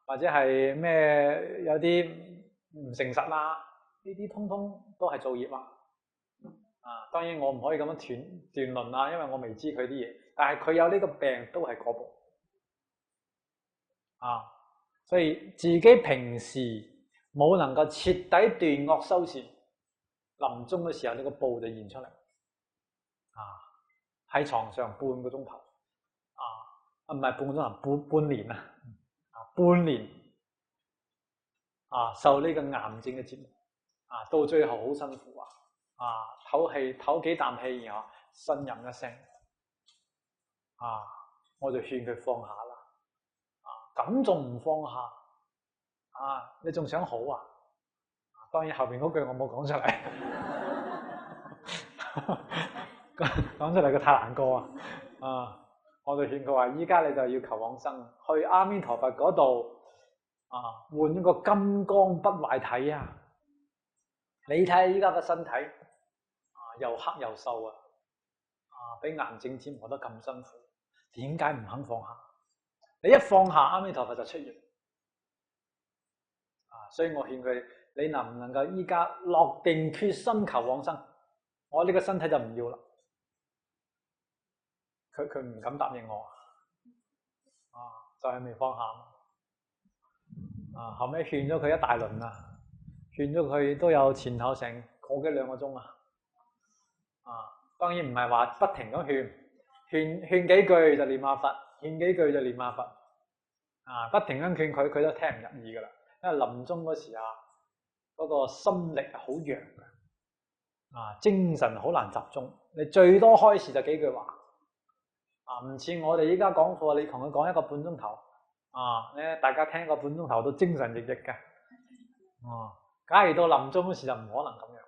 或者係咩有啲唔誠實啦，呢啲通通都係造業啊！當然我唔可以咁樣斷論啦，因為我未知佢啲嘢，但係佢有呢個病都係嗰部所以自己平時冇能夠徹底斷惡修善，臨終嘅時候呢個報就現出嚟喺床上半個鐘頭唔係半個鐘頭，半年半年受呢個癌症嘅折磨到最後好辛苦唞氣唞幾啖氣，然後呻吟一聲我就勸佢放下啦咁仲唔放下你仲想好當然後邊嗰句我冇講出嚟講出嚟佢太難過我就勸佢話依家你就要求往生，去阿彌陀佛嗰度換一個金剛不壞體你睇下依家個身體又黑又瘦俾癌症折磨得咁辛苦，點解唔肯放下？你一放下，阿彌陀佛就出現所以我勸佢，你能唔能夠依家落定決心求往生？我呢個身體就唔要啦。佢唔敢答應我就係未放下後尾勸咗佢一大輪勸咗佢都有前後成個幾兩個鐘當然唔係話不停咁勸幾句就念下佛，勸幾句就念下佛不停咁勸佢，佢都聽唔入耳噶啦。因為臨終嗰時嗰個心力好弱嘅精神好難集中，你最多開示就幾句話唔似我哋依家講課，你同佢講一個半鐘頭大家聽一個半鐘頭都精神奕奕嘅假如到臨終嗰時就唔可能咁樣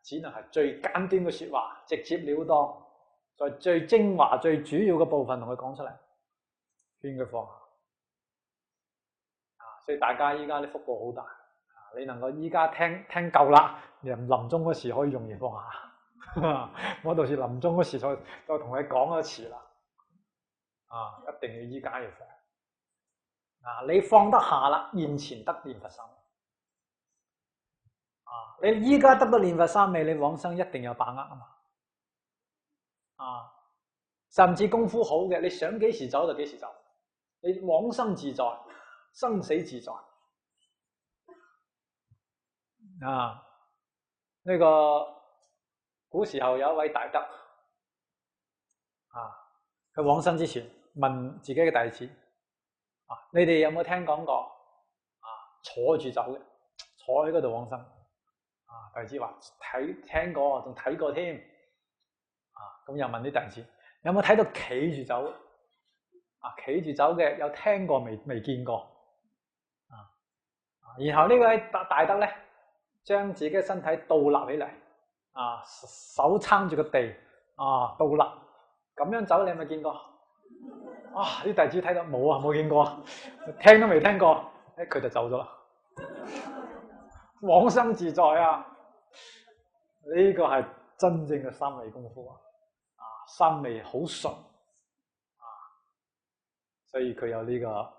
只能係最簡短嘅說話，直接了當，在最精華最主要嘅部分同佢講出嚟，勸佢放下所以大家依家啲福報好大你能夠依家聽夠啦，臨終嗰時可以容易放下我到時臨終嗰時再同你講一次啦一定要依家要放你放得下啦，現前得念佛三你依家得到念佛三昧，你往生一定有把握甚至功夫好嘅，你想幾時走就幾時走，你往生自在，生死自在呢個古時候有一位大德佢往生之前問自己嘅弟子你哋有冇聽講過坐住走嘅，坐喺嗰度往生弟子話聽過，仲睇過添咁又問啲弟子有冇睇到企住走企住走嘅有聽過未見過然後呢位大德咧將自己嘅身體倒立起嚟手撐住個地倒立咁樣走，你有冇見過啲弟子睇到冇見過聽都未聽過佢就走咗啦往生自在呢個係真正嘅三昧功夫三昧好純所以佢有呢個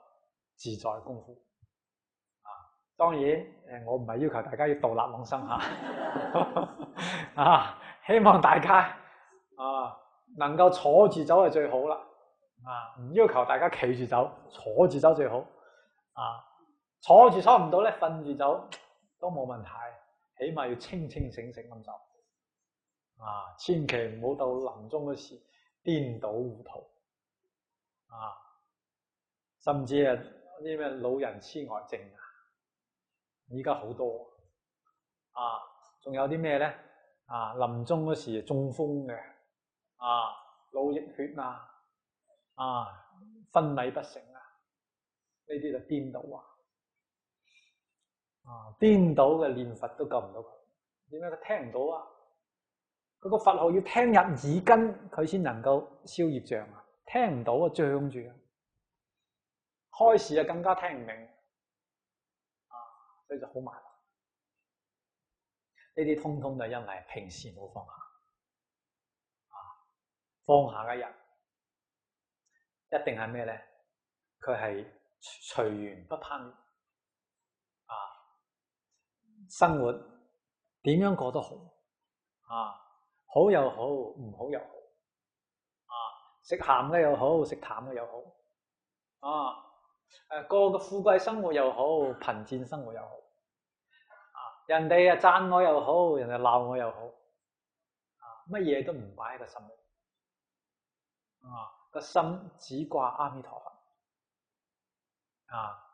自在功夫當然我唔係要求大家要獨立往生希望大家能夠坐住走係最好啦唔要求大家企住走，坐住走最好坐住坐唔到咧，瞓住走都冇問題，起碼要清清醒醒咁走千祈唔好到臨終嗰時顛倒糊塗甚至啲咩老人痴呆症依家好多仲有啲咩咧臨終嗰時中風嘅腦溢血昏迷不成呢啲就顛倒顛倒嘅念佛都救唔到佢。點解佢聽唔到啊？佢個佛號要聽入耳根，佢先能夠消業障啊！聽唔到啊，障住啊！開示啊，更加聽唔明所以就好麻煩。呢啲通通就因為平時冇放下放下嘅人一定係咩咧？佢係隨緣不攀緣生活點樣過都好好又好，唔好又好食鹹嘅又好，食淡嘅又好過個富貴生活又好，貧賤生活又好人哋讚我又好，人哋鬧我又好乜嘢都唔擺喺個心裏個心只掛阿彌陀佛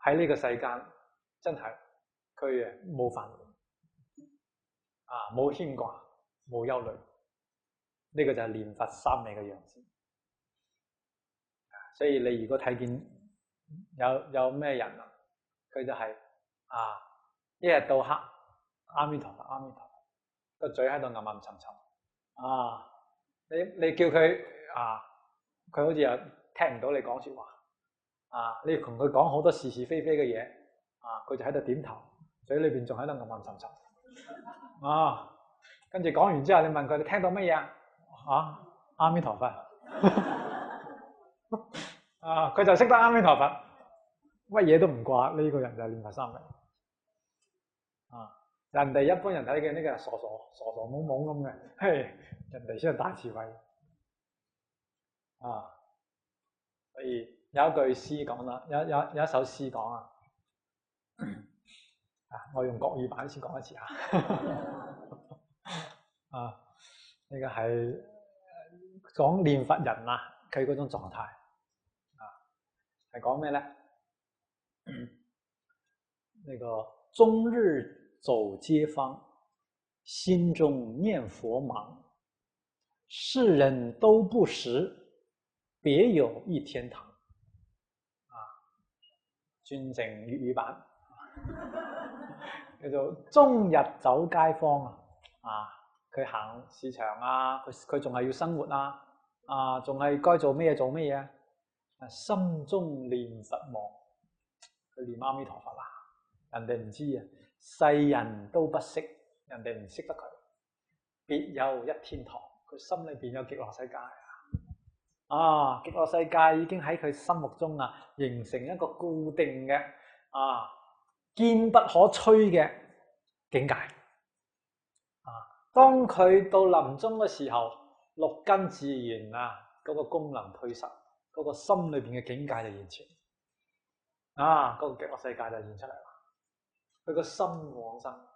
喺呢個世間真係佢冇煩惱冇牽掛冇憂慮，呢個就係念佛三昧嘅樣子。所以你如果睇見有咩人佢就係一日到黑阿彌陀佛阿彌陀佛，個嘴喺度暗暗沉沉你叫佢佢好似又聽唔到你講說話你同佢講好多是是非非嘅嘢佢就喺度點頭，嘴裏邊仲喺度暗暗沉沉跟住講完之後，你問佢你聽到乜嘢阿彌陀佛佢就識得阿彌陀佛，乜嘢都唔掛。呢個人就係念佛三昧人哋一般人睇嘅呢個係傻懵懵咁嘅，嘿，人哋先係大智慧所以有一句詩講啦，有一首詩講我用國語版先講一次呢個係講念佛人佢嗰種狀態係講咩咧？那個終日走街坊，心中念佛忙，世人都不識，別有一天堂轉成粵語版叫做終日走街坊佢行市場佢仲係要生活仲係該做咩做咩嘢心中念佛忙，佢念阿彌陀佛人哋唔知世人都不識，人哋唔識得佢，別有一天堂，佢心裏邊有極樂世界極樂世界已經喺佢心目中形成一個固定嘅堅不可摧嘅境界當佢到臨終嘅時候，六根自然嗰個功能退失，嗰個心裏邊嘅境界就現前嗰個極樂世界就現出嚟啦。佢個心往生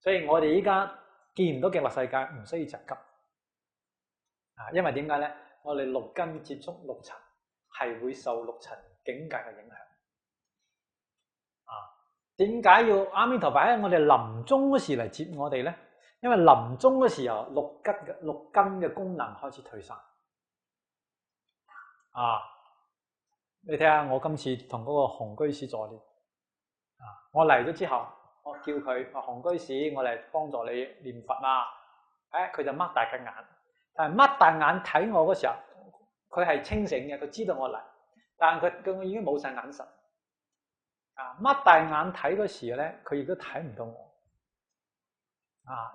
所以我哋依家見唔到極樂世界，唔需要着急因為點解咧？我哋六根接觸六塵係會受六塵境界嘅影響點解要阿彌陀佛喺我哋臨終嗰時嚟接我哋咧？因為臨終嘅時候六根嘅功能開始退散你睇下我今次同嗰個洪居士助念我嚟咗之後，我叫佢洪居士，我嚟幫助你念佛佢就擘大嘅眼，但係擘大眼睇我嗰時候，佢係清醒嘅，佢知道我嚟，但係佢已經冇晒眼神擘大眼睇嗰時咧，佢亦都睇唔到我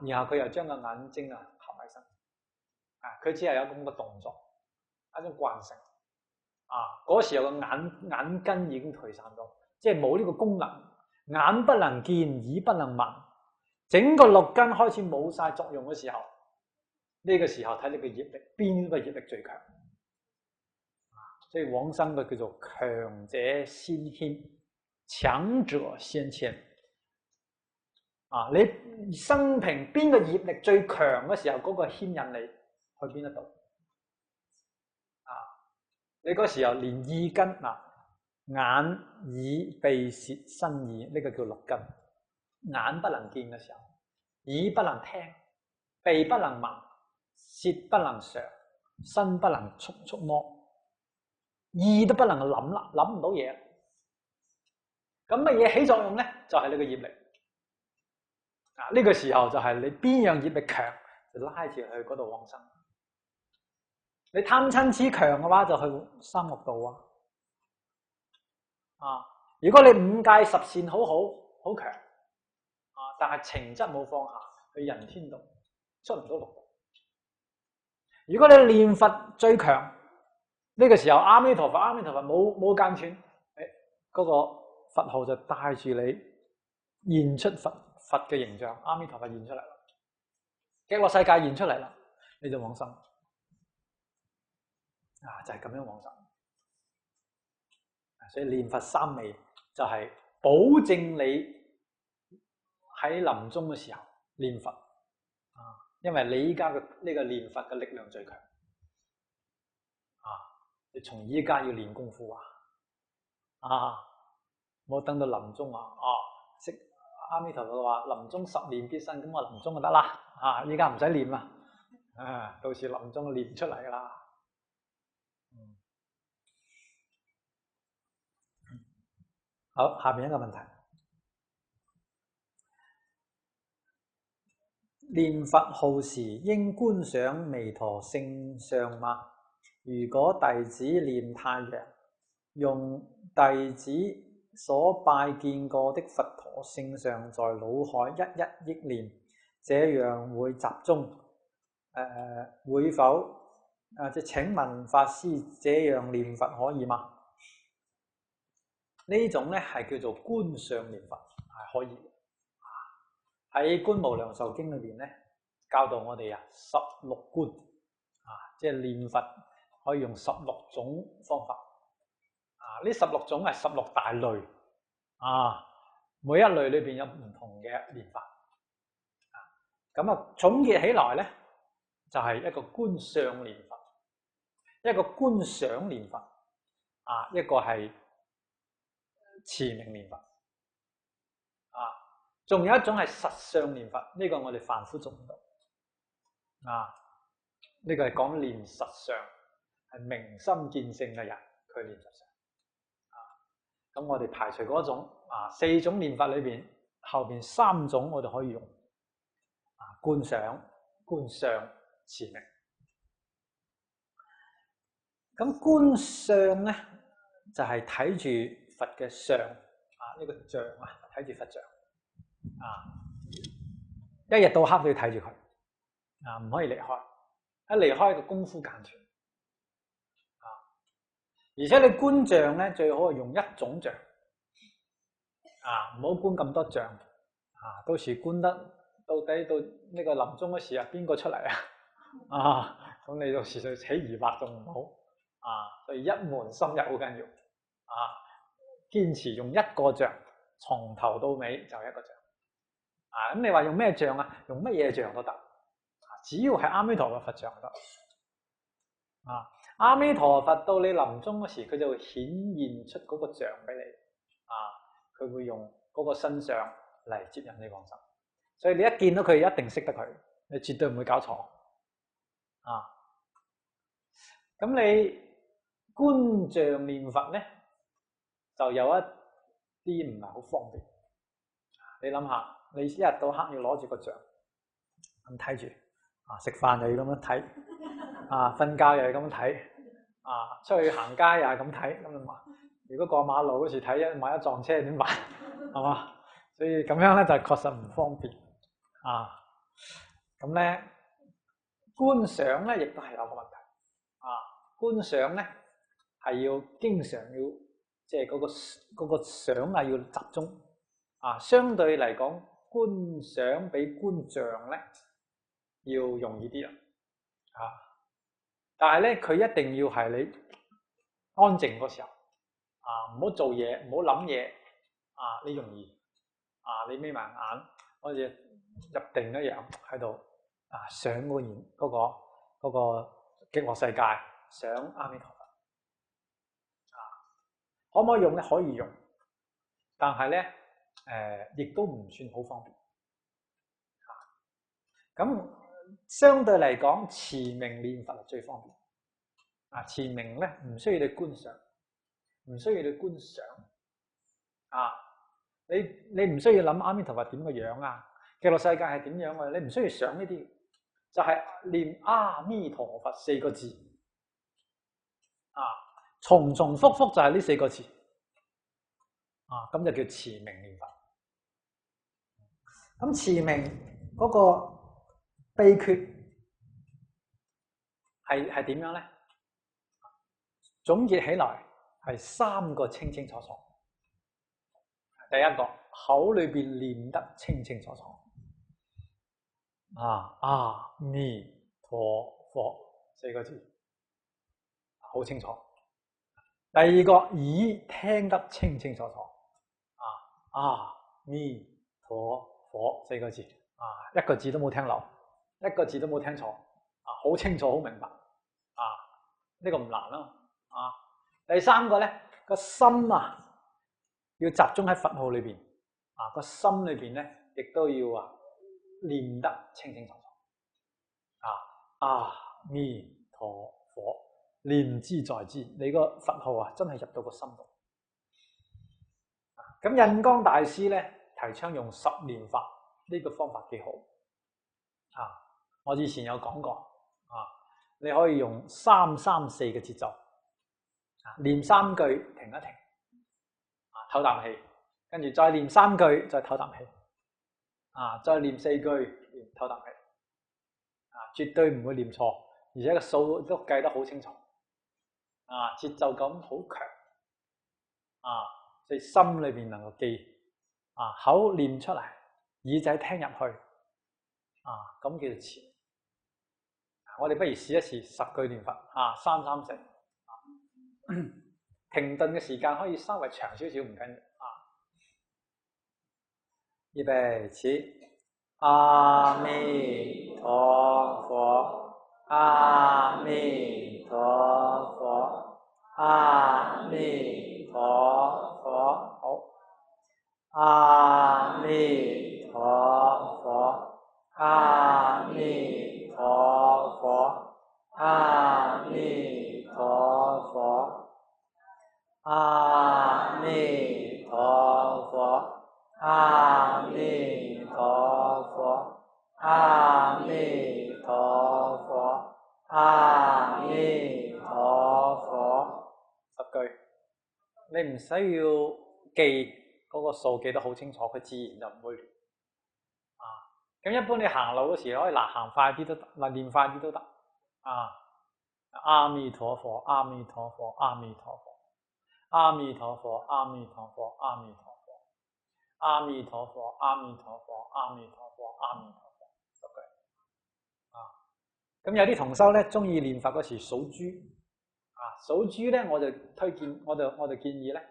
然後佢又將個眼睛合埋身佢只係有咁嘅動作，一種慣性嗰時候個眼根已經退散咗，即係冇呢個功能，眼不能見，耳不能聞，整個六根開始冇晒作用嘅時候，呢個時候睇你嘅業力，邊個業力最強所以往生嘅叫做強者先牽，強者先牽你生平邊個業力最強嘅時候，嗰個牽引你去邊一度你嗰時候連意根眼、耳、鼻、舌、身、意呢個叫六根，眼不能見嘅時候，耳不能聽，鼻不能聞，舌不能嘗，身不能觸摸意都不能諗啦，諗唔到嘢。咁乜嘢起作用咧？就係你個業力。呢個時候就係你邊樣業力強，就拉住去嗰度往生。你貪嗔痴強嘅話，就去三惡道啊！如果你五戒十善好強但係情質冇放下，去人天道出唔到六道。如果你念佛最強，呢個時候阿彌陀佛冇間斷，嗰個佛號就帶住你現出佛嘅形象，阿彌陀佛現出嚟啦，極樂世界現出嚟啦，你就往生就係咁樣往生。所以念佛三昧就係保證你喺臨終嘅時候念佛因為你依家嘅呢個念佛嘅力量最強你從依家要練功夫冇等到臨終識阿彌陀佛話臨終十念必生，咁我臨終就得啦依家唔使練啦到時臨終練出嚟噶啦。好，下面一個問題，念佛號時應觀想彌陀聖像嗎？如果弟子念太陽，用弟子所拜見過的佛陀聖像在腦海一憶念，這樣會集中會否請問法師，這樣念佛可以嗎？呢種咧係叫做觀相念佛，係可以嘅。喺《觀無量壽經》裏邊咧，教導我哋16觀即係念佛可以用16種方法呢16種係16大類每一類裏邊有唔同嘅念法咁總結起來咧就係一個觀相念佛，一個觀想念佛一個係持名念佛仲有一種係實相念佛，呢個我哋凡夫做唔到呢個係講念實相，係明心見性嘅人佢念實相咁我哋排除嗰種4種念法裏邊，後邊3種我哋可以用觀想、觀相、持名。咁觀相咧就係睇住佛嘅相呢個像睇住佛像一日到黑都要睇住佢唔可以離開，一離開個功夫間斷而且你觀像咧最好係用一種像唔好觀咁多像到時觀得到底到呢個臨終嗰時邊個出嚟咁你到時就起疑惑仲唔好所以一門深入好緊要堅持用一個像，從頭到尾就一個像咁你話用咩像用乜嘢像都得只要係阿彌陀佛佛像就得阿彌陀佛到你臨終嗰時佢就會顯現出嗰個像俾你佢會用嗰個身相嚟接引你往生，所以你一見到佢一定識得佢，你絕對唔會搞錯咁你觀像念佛咧就有一啲唔係好方便你諗下，你一日到黑要攞住個像咁睇住食飯又要咁樣睇瞓覺又要咁樣睇出去行街又係咁睇咁如果過馬路嗰時睇萬一撞車點辦係嘛？所以咁樣咧就確實唔方便咁咧觀想咧亦都係有個問題觀想咧係要經常要即係嗰個想要集中相對嚟講觀想比觀像咧要容易啲但係咧佢一定要係你安靜嗰時候唔好做嘢，唔好諗嘢你容易你眯埋眼好似入定一樣喺度想嗰個極樂世界，想阿彌陀佛可唔可以用咧？可以用，但係咧亦都唔算好方便咁相對嚟講持名念佛係最方便啊，持名咧唔需要你觀想，唔需要你觀想啊！你唔需要諗阿彌陀佛點個樣啊，極樂世界係點樣啊？你唔需要想呢啲，就係念阿彌陀佛4個字啊，重重複複就係呢4個字啊，咁就叫持名念佛。咁持名嗰個秘訣係點樣咧？總結起來係3個清清楚楚。第一個，口裏邊念得清清楚楚，阿彌陀佛4個字，好清楚。第二個，耳聽得清清楚楚，阿彌陀佛4個字，一個字都冇聽漏，一個字都冇聽錯，好清楚，好明白，呢個唔難啦。第3個咧，個心要集中喺佛號裏邊，個心裏邊咧亦都要念得清清楚楚，阿彌陀佛，念之在之，你個佛號真係入到個心度。咁印光大師咧提倡用10念法，呢個方法幾好。我以前有講過，你可以用3-3-4嘅節奏，念3句停一停，唞啖氣，跟住再念3句，再唞啖氣，再念4句，唞啖氣，絕對唔會念錯，而且個數都計得好清楚，節奏感好強，所以心裏邊能夠記，口念出嚟，耳仔聽入去，咁叫做持。我哋不如試一試10句念佛，3-3-4，停頓嘅時間可以稍微長少少，唔緊要。預備起，阿彌陀佛，阿彌陀佛，阿彌陀佛，好，阿彌陀佛，阿彌陀佛，阿彌陀佛，阿彌陀佛，阿彌陀佛，阿彌陀佛，阿彌陀佛，10句，你唔使要記嗰個數，記得好清楚，佢自然就唔會亂。咁一般你行路嗰時可以行快啲都得，練快啲都得。阿彌陀佛，阿彌陀佛，阿彌陀佛，阿彌陀佛，阿彌陀佛，阿彌陀佛，阿彌陀佛，阿彌陀佛，阿彌陀佛，阿彌陀佛，10句。咁有啲同修咧，中意念佛嗰時數珠，數珠咧，我就推薦，我就建議咧，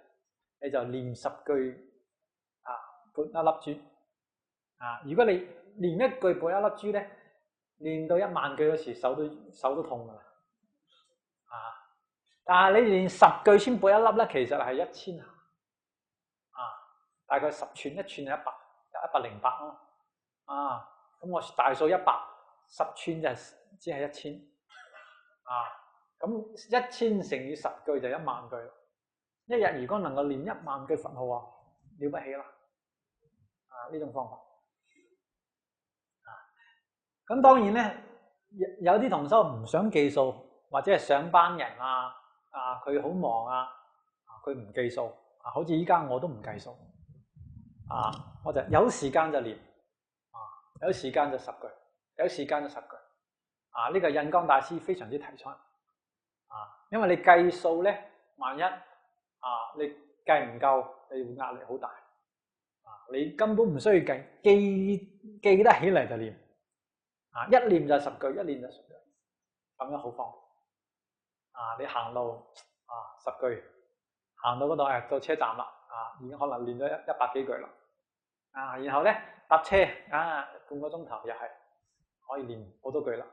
你就念10句，撥一粒珠。如果你念一句撥一粒珠咧，念到1萬句嗰時手都痛噶啦。但係你念10句先撥一粒咧，其實係1000下，大概10寸，1寸係100，108咯。咁我大數100，10寸就只係1000。咁1000乘以10句就1萬句。一日如果能夠念1萬句佛號了不起啦。呢種方法。咁當然咧，有啲同修唔想記數，或者係上班人佢好忙佢唔記數，好似依家我都唔計數，我就有時間就念，有時間就10句，有時間就10句，呢個印光大師非常之提倡，因為你計數咧，萬一你計唔夠，你會壓力好大，你根本唔需要計，記得起嚟就念。一念就10句，一念就10句，咁樣好方便。你行路10句，行到嗰度到車站啦，已經可能練咗100幾句啦。然後咧搭車半個鐘頭又係可以練好多句啦。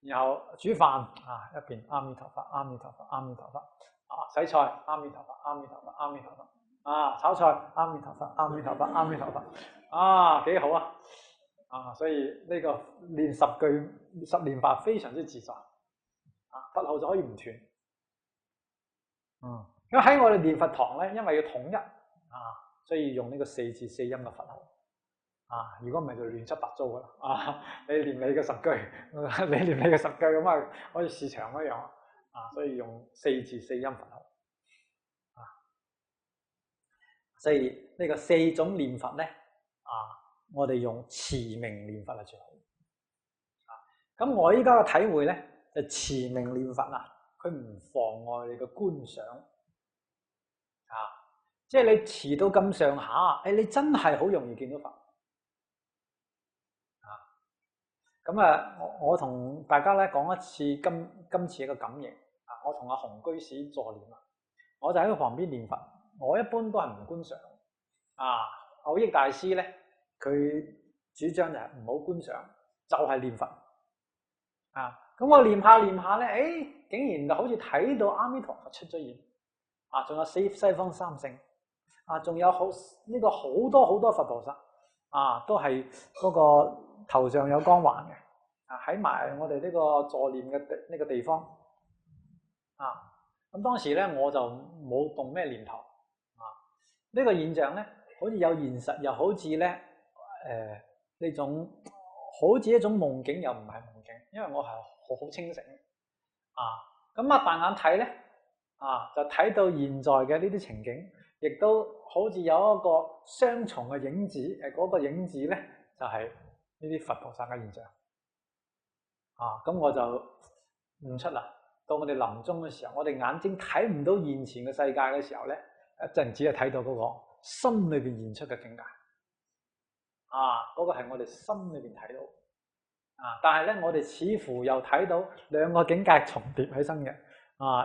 然後煮飯一邊阿彌陀佛，阿彌陀佛，阿彌陀佛。洗菜阿彌陀佛，阿彌陀佛，阿彌陀佛。炒菜阿彌陀佛，阿彌陀佛，阿彌陀佛。幾好啊！所以呢個練10句10念法非常之自在。佛號就可以唔斷。咁喺我哋念佛堂咧，因為要統一所以用呢個4字4音嘅佛號。如果唔係就亂七八糟噶啦。你念你嘅10句，你念你嘅10句咁好似市場一樣所以用4字4音佛號。所以呢個4種念佛咧我哋用持名念佛係最好。咁我依家嘅體會咧，就持名念佛佢唔妨礙你嘅觀想即係你持到咁上下，你真係好容易見到佛咁我同大家咧講一次今次嘅感應我同阿洪居士助念我就喺佢旁邊念佛。我一般都係唔觀想藕益大師咧，佢主張就係唔好觀想，就係念佛咁我念下念下咧，竟然就好似睇到阿彌陀佛出咗現仲有西方三聖仲有好多好多佛菩薩都係嗰個頭上有光環嘅喺埋我哋呢個助念嘅呢個地方咁當時咧我就冇動咩念頭呢個現象咧，好似有現實，又好似咧呢種好似一種夢境，又唔係夢境，因為我係好清醒咁擘大眼睇咧就睇到現在嘅呢啲情景，亦都好似有一個雙重嘅影子，嗰個影子咧就係呢啲佛菩薩嘅現象咁我就悟出啦。到我哋臨終嘅時候，我哋眼睛睇唔到現前嘅世界嘅時候咧，一陣只係睇到嗰個心裏邊現出嘅境界嗰個係我哋心裏邊睇到但係咧我哋似乎又睇到兩個境界重疊起身嘅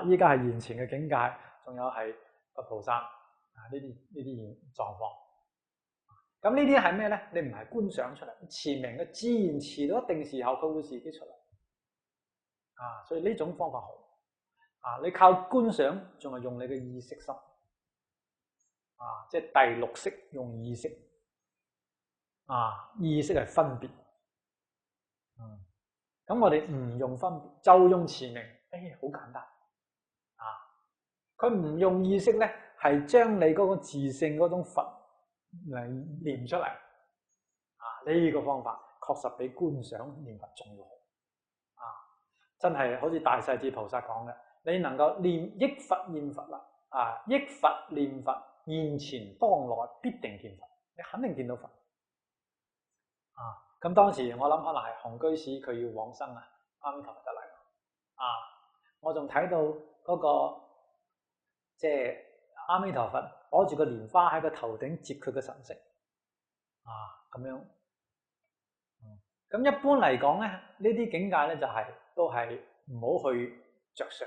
依家係現前嘅境界，仲有係佛菩薩呢啲狀況。咁呢啲係咩咧？你唔係觀想出嚟，持名嘅自然持到一定時候佢會自己出嚟所以呢種方法好你靠觀想仲係用你嘅意識心即係第六識用意識意識係分別咁我哋唔用分別，就用持名好簡單佢唔用意識咧，係將你嗰個自性嗰種佛嚟念出嚟呢個方法確實比觀想念佛仲要好真係好似大勢至菩薩講嘅，你能夠憶佛念佛啦憶佛念佛，現前當來必定見佛，你肯定見到佛咁當時我諗可能係洪居士佢要往生阿彌陀佛得嚟我仲睇到嗰個即係阿彌陀佛攞住個蓮花喺個頭頂接佢嘅神色咁樣咁一般嚟講咧，呢啲境界咧就都係唔好去着相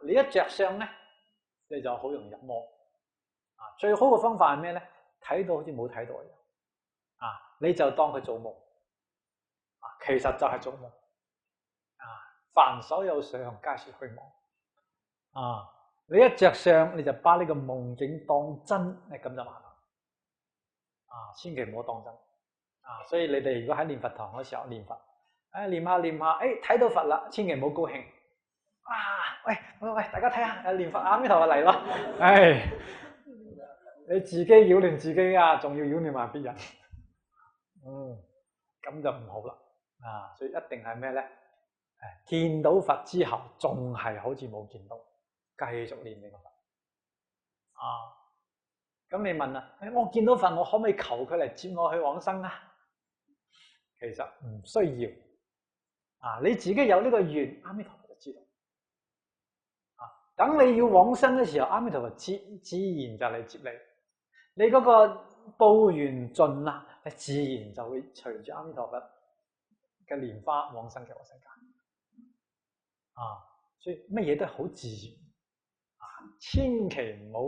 你一着相咧，你就好容易入魔最好嘅方法係咩咧？睇到好似冇睇到一樣你就當佢做夢其實就係做夢凡所有相皆是虛妄你一着相你就把呢個夢境當真，咁就麻煩千祈唔好當真所以你哋如果喺念佛堂嗰時候念佛念下念下睇到佛啦，千祈唔好高興喂，大家睇下念佛阿彌陀佛嚟咯你自己擾亂自己仲要擾亂埋別人咁就唔好啦所以一定係咩咧？見到佛之後仲係好似冇見到，繼續念呢個佛咁你問我見到佛，我可唔可以求佢嚟接我去往生其實唔需要你自己有呢個願，阿彌陀佛就知道等你要往生嘅時候，阿彌陀佛自然就嚟接你，你嗰個報緣盡啦，自然就會隨住阿彌陀佛嘅蓮花往生極樂世界所以乜嘢都係好自然千祈唔好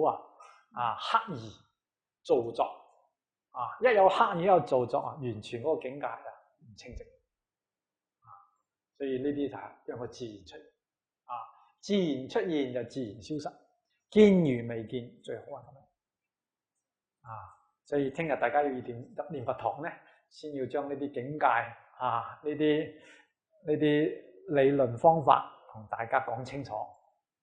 刻意造作一有刻意一有造作完全嗰個境界唔清晰所以呢啲就係讓佢自然出現自然出現就自然消失，見如未見最好咁樣所以聽日大家要念佛堂咧，先要將呢啲境界呢啲理論方法同同大家講清楚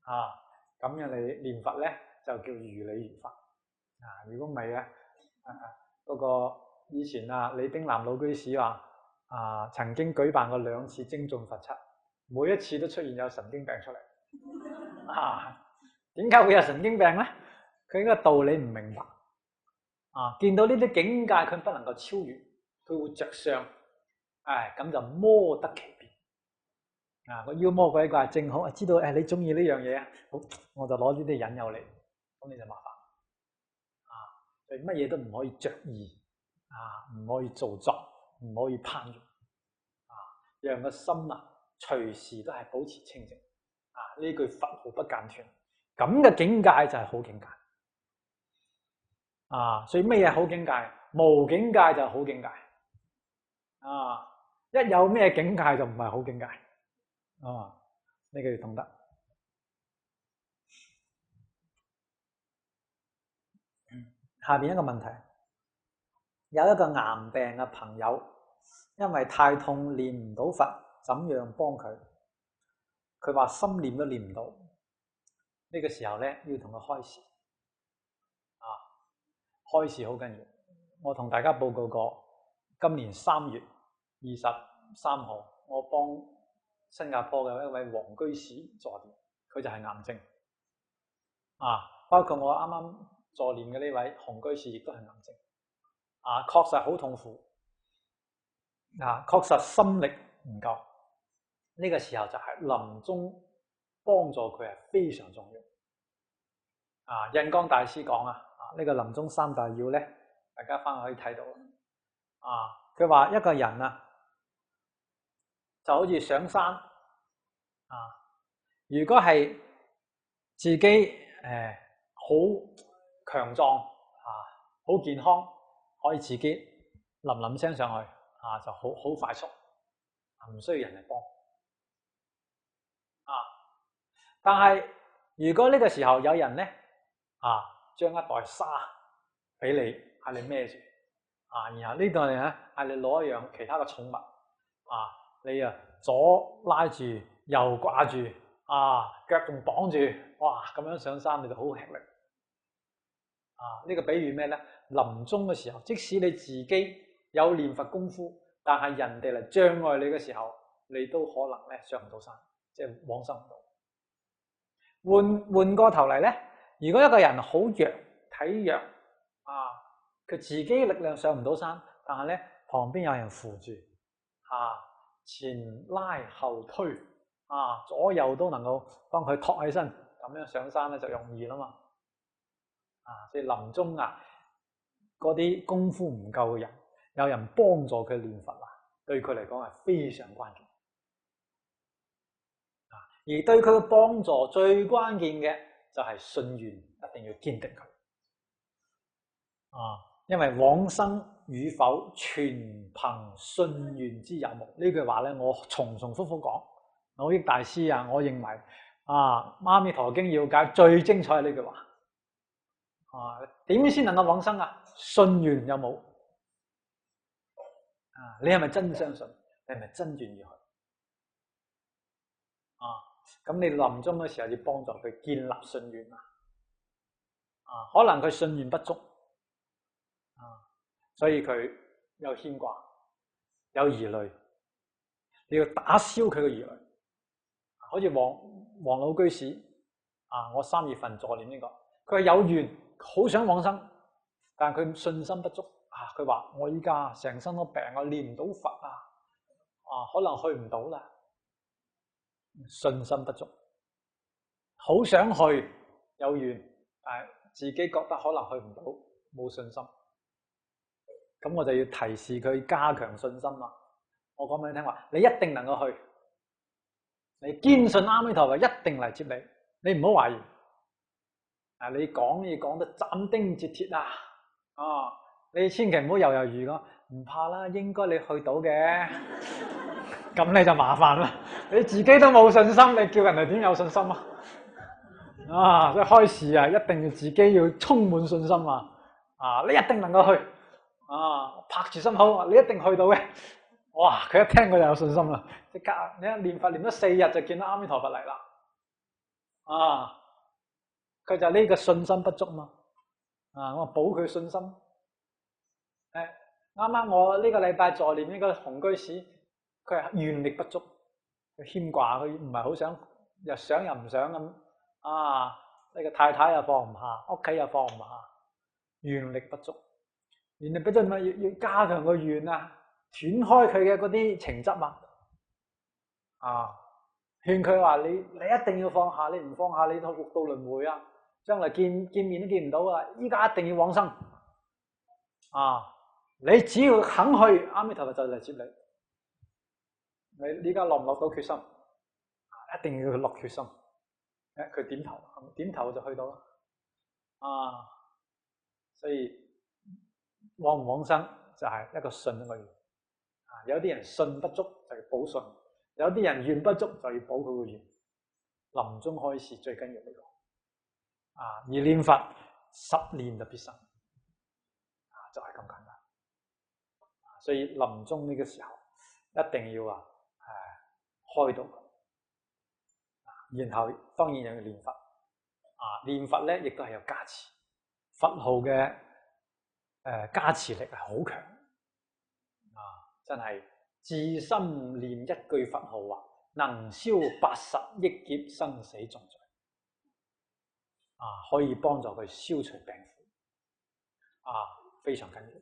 啊，咁樣你念佛咧就叫如理如法啊。如果唔係咧，嗰個以前李丁南老居士話曾經舉辦過2次精進佛七，每一次都出現有神經病出嚟啊。點解會有神經病咧？佢呢個道理唔明白啊，見到呢啲境界佢不能夠超越，佢會着相，咁就魔得其便啊！個妖魔鬼怪正好知道你中意呢樣嘢啊，好，我就攞呢啲引誘你，咁你就麻煩啊！所以乜嘢都唔可以着意唔可以做作，唔可以攀緣讓個心隨時都係保持清淨呢句佛號不間斷，咁嘅境界就係好境界所以咩嘢好境界？無境界就係好境界一有咩境界就唔係好境界呢個要懂得。下邊一個問題，有一個癌病嘅朋友，因為太痛念唔到佛，怎樣幫佢？佢話心念都念唔到，呢個時候咧要同佢開示開示好緊要。我同大家報告過，今年3月23號，我幫新加坡嘅一位黃居士助念，佢就係癌症包括我啱啱助念嘅呢位洪居士亦都係癌症確實好痛苦確實心力唔夠。呢個時候就係臨終幫助佢係非常重要印光大師講呢個臨終3大要咧，大家翻去可以睇到佢話一個人就好似上山如果係自己好強壯好健康，可以自己冧聲上去就好快速唔需要人嚟幫但係如果呢個時候有人咧將一袋沙俾你，嗌你孭住然後呢度咧嗌你攞一樣其他嘅寵物你左拉住右掛住腳仲綁住，哇咁樣上山你就好吃力呢個比喻咩咧？臨終嘅時候，即使你自己有念佛功夫，但係人哋嚟障礙你嘅時候，你都可能咧上唔到山，即係往生唔到。換過頭嚟咧，如果一個人好弱體弱佢自己力量上唔到山，但係咧旁邊有人扶住前拉後推左右都能夠幫佢托起身，咁樣上山咧就容易啦嘛即係臨終嗰啲功夫唔夠嘅人，有人幫助佢念佛對佢嚟講係非常關鍵而對佢嘅幫助最關鍵嘅就係信願，一定要堅定佢因為往生與否全憑信願之有無。呢句話咧我重複講，蕅益大師我認為《阿彌陀經》要解最精彩係呢句話點先能夠往生信願有冇你係咪真相信？你係咪真願意去咁你臨終嘅時候要幫助佢建立信願可能佢信願不足所以佢有牽掛有疑慮，你要打消佢嘅疑慮好似黃老居士我3月份助念呢個，佢係有緣好想往生，但係佢信心不足佢話我依家成身都病，我念唔到佛可能去唔到啦，信心不足，好想去有緣，但係自己覺得可能去唔到，冇信心，咁我就要提示佢加強信心啦。我講俾你聽話，你一定能夠去，你堅信阿彌陀佛一定嚟接你，你唔好懷疑你講嘢講得斬釘截鐵你千祈唔好猶猶豫豫講，唔怕啦，應該你去到嘅，咁你就麻煩啦。你自己都冇信心，你叫人哋點有信心所以開示一定要自己要充滿信心你一定能夠去拍住心口，你一定去到嘅哇！佢一聽佢就有信心啦，即刻你一念佛念咗4日就見到阿彌陀佛嚟啦。啊！佢就呢個信心不足嘛。啊！我補佢信心。啱啱我呢個禮拜在念呢個紅居士，佢係願力不足，佢牽掛，佢唔係好想，又想又唔想咁。啊！呢個太太又放唔下，屋企又放唔下，願力不足。願力不足咪要加強個願啊，斷開佢嘅嗰啲情執啊。啊！勸佢話你一定要放下，你唔放下你六道輪迴啊，將來見面都見唔到啊！依家一定要往生啊！你只要肯去，阿彌陀佛就嚟接你。你依家落唔落到決心？一定要落決心。佢點頭，點頭就去到啦。啊！所以往唔往生就係一個信嘅願。啊！有啲人信不足就要補信，有啲人願不足就要補佢個願。臨終開示最緊要呢個。啊！而念佛10念就必生。啊！就係咁簡單。所以臨終呢個時候一定要開導佢，然後當然又要念佛。念佛咧亦都係有加持，佛號嘅加持力係好強。真係至心念一句佛號能消80億劫生死重罪。可以幫助佢消除病苦。非常緊要。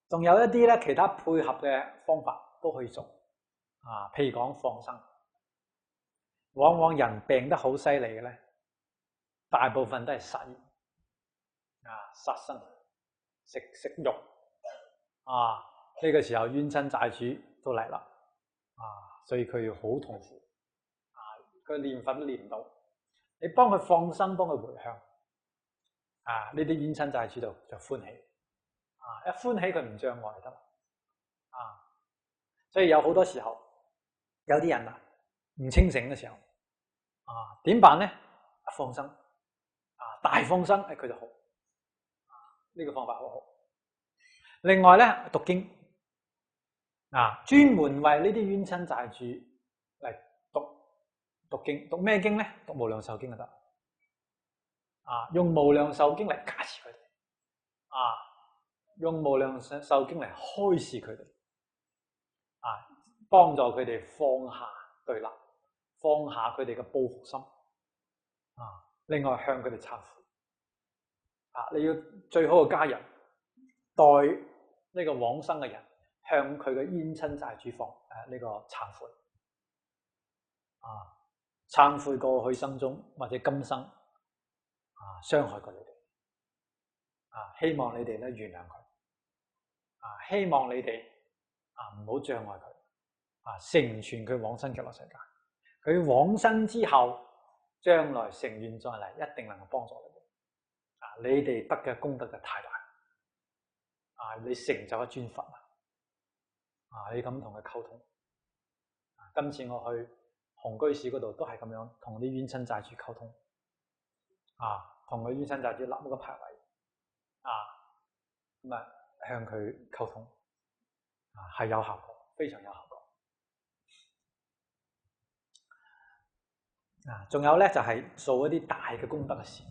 仲有一啲咧，其他配合嘅方法都可以做。譬如講放生，往往人病得好犀利嘅咧，大部分都係殺業。殺生，食肉。呢個時候冤親債主都嚟啦。所以佢要好痛苦。佢念佛都念唔到，你幫佢放生，幫佢回向。呢啲冤親債主度就歡喜。一歡喜佢唔障礙得。所以有好多時候，有啲人唔清醒嘅時候，點辦呢？放生。大放生，佢就好。呢個方法好好。另外咧，讀經。專門為呢啲冤親債主嚟讀經。讀咩經咧？讀無量壽經就得。用無量壽經嚟加持佢哋。用無量壽經嚟開示佢哋。幫助佢哋放下對立，放下佢哋嘅報復心。另外向佢哋懺悔。你要最好嘅家人代呢個往生嘅人向佢嘅冤親債主放呢個懺悔。懺悔過去生中或者今生傷害過你哋。希望你哋咧原諒佢。希望你哋唔好障礙佢。成全佢往生極樂世界。佢往生之後，將來成願再嚟，一定能夠幫助你哋。你哋得嘅功德就太大。你成就一尊佛。你咁同佢溝通。今次我去紅居士嗰度都係咁樣同啲冤親債主溝通。同佢冤親債主立一個牌位。咁向佢溝通。係有效果，非常有效果。仲有咧就係做一啲大嘅功德嘅事。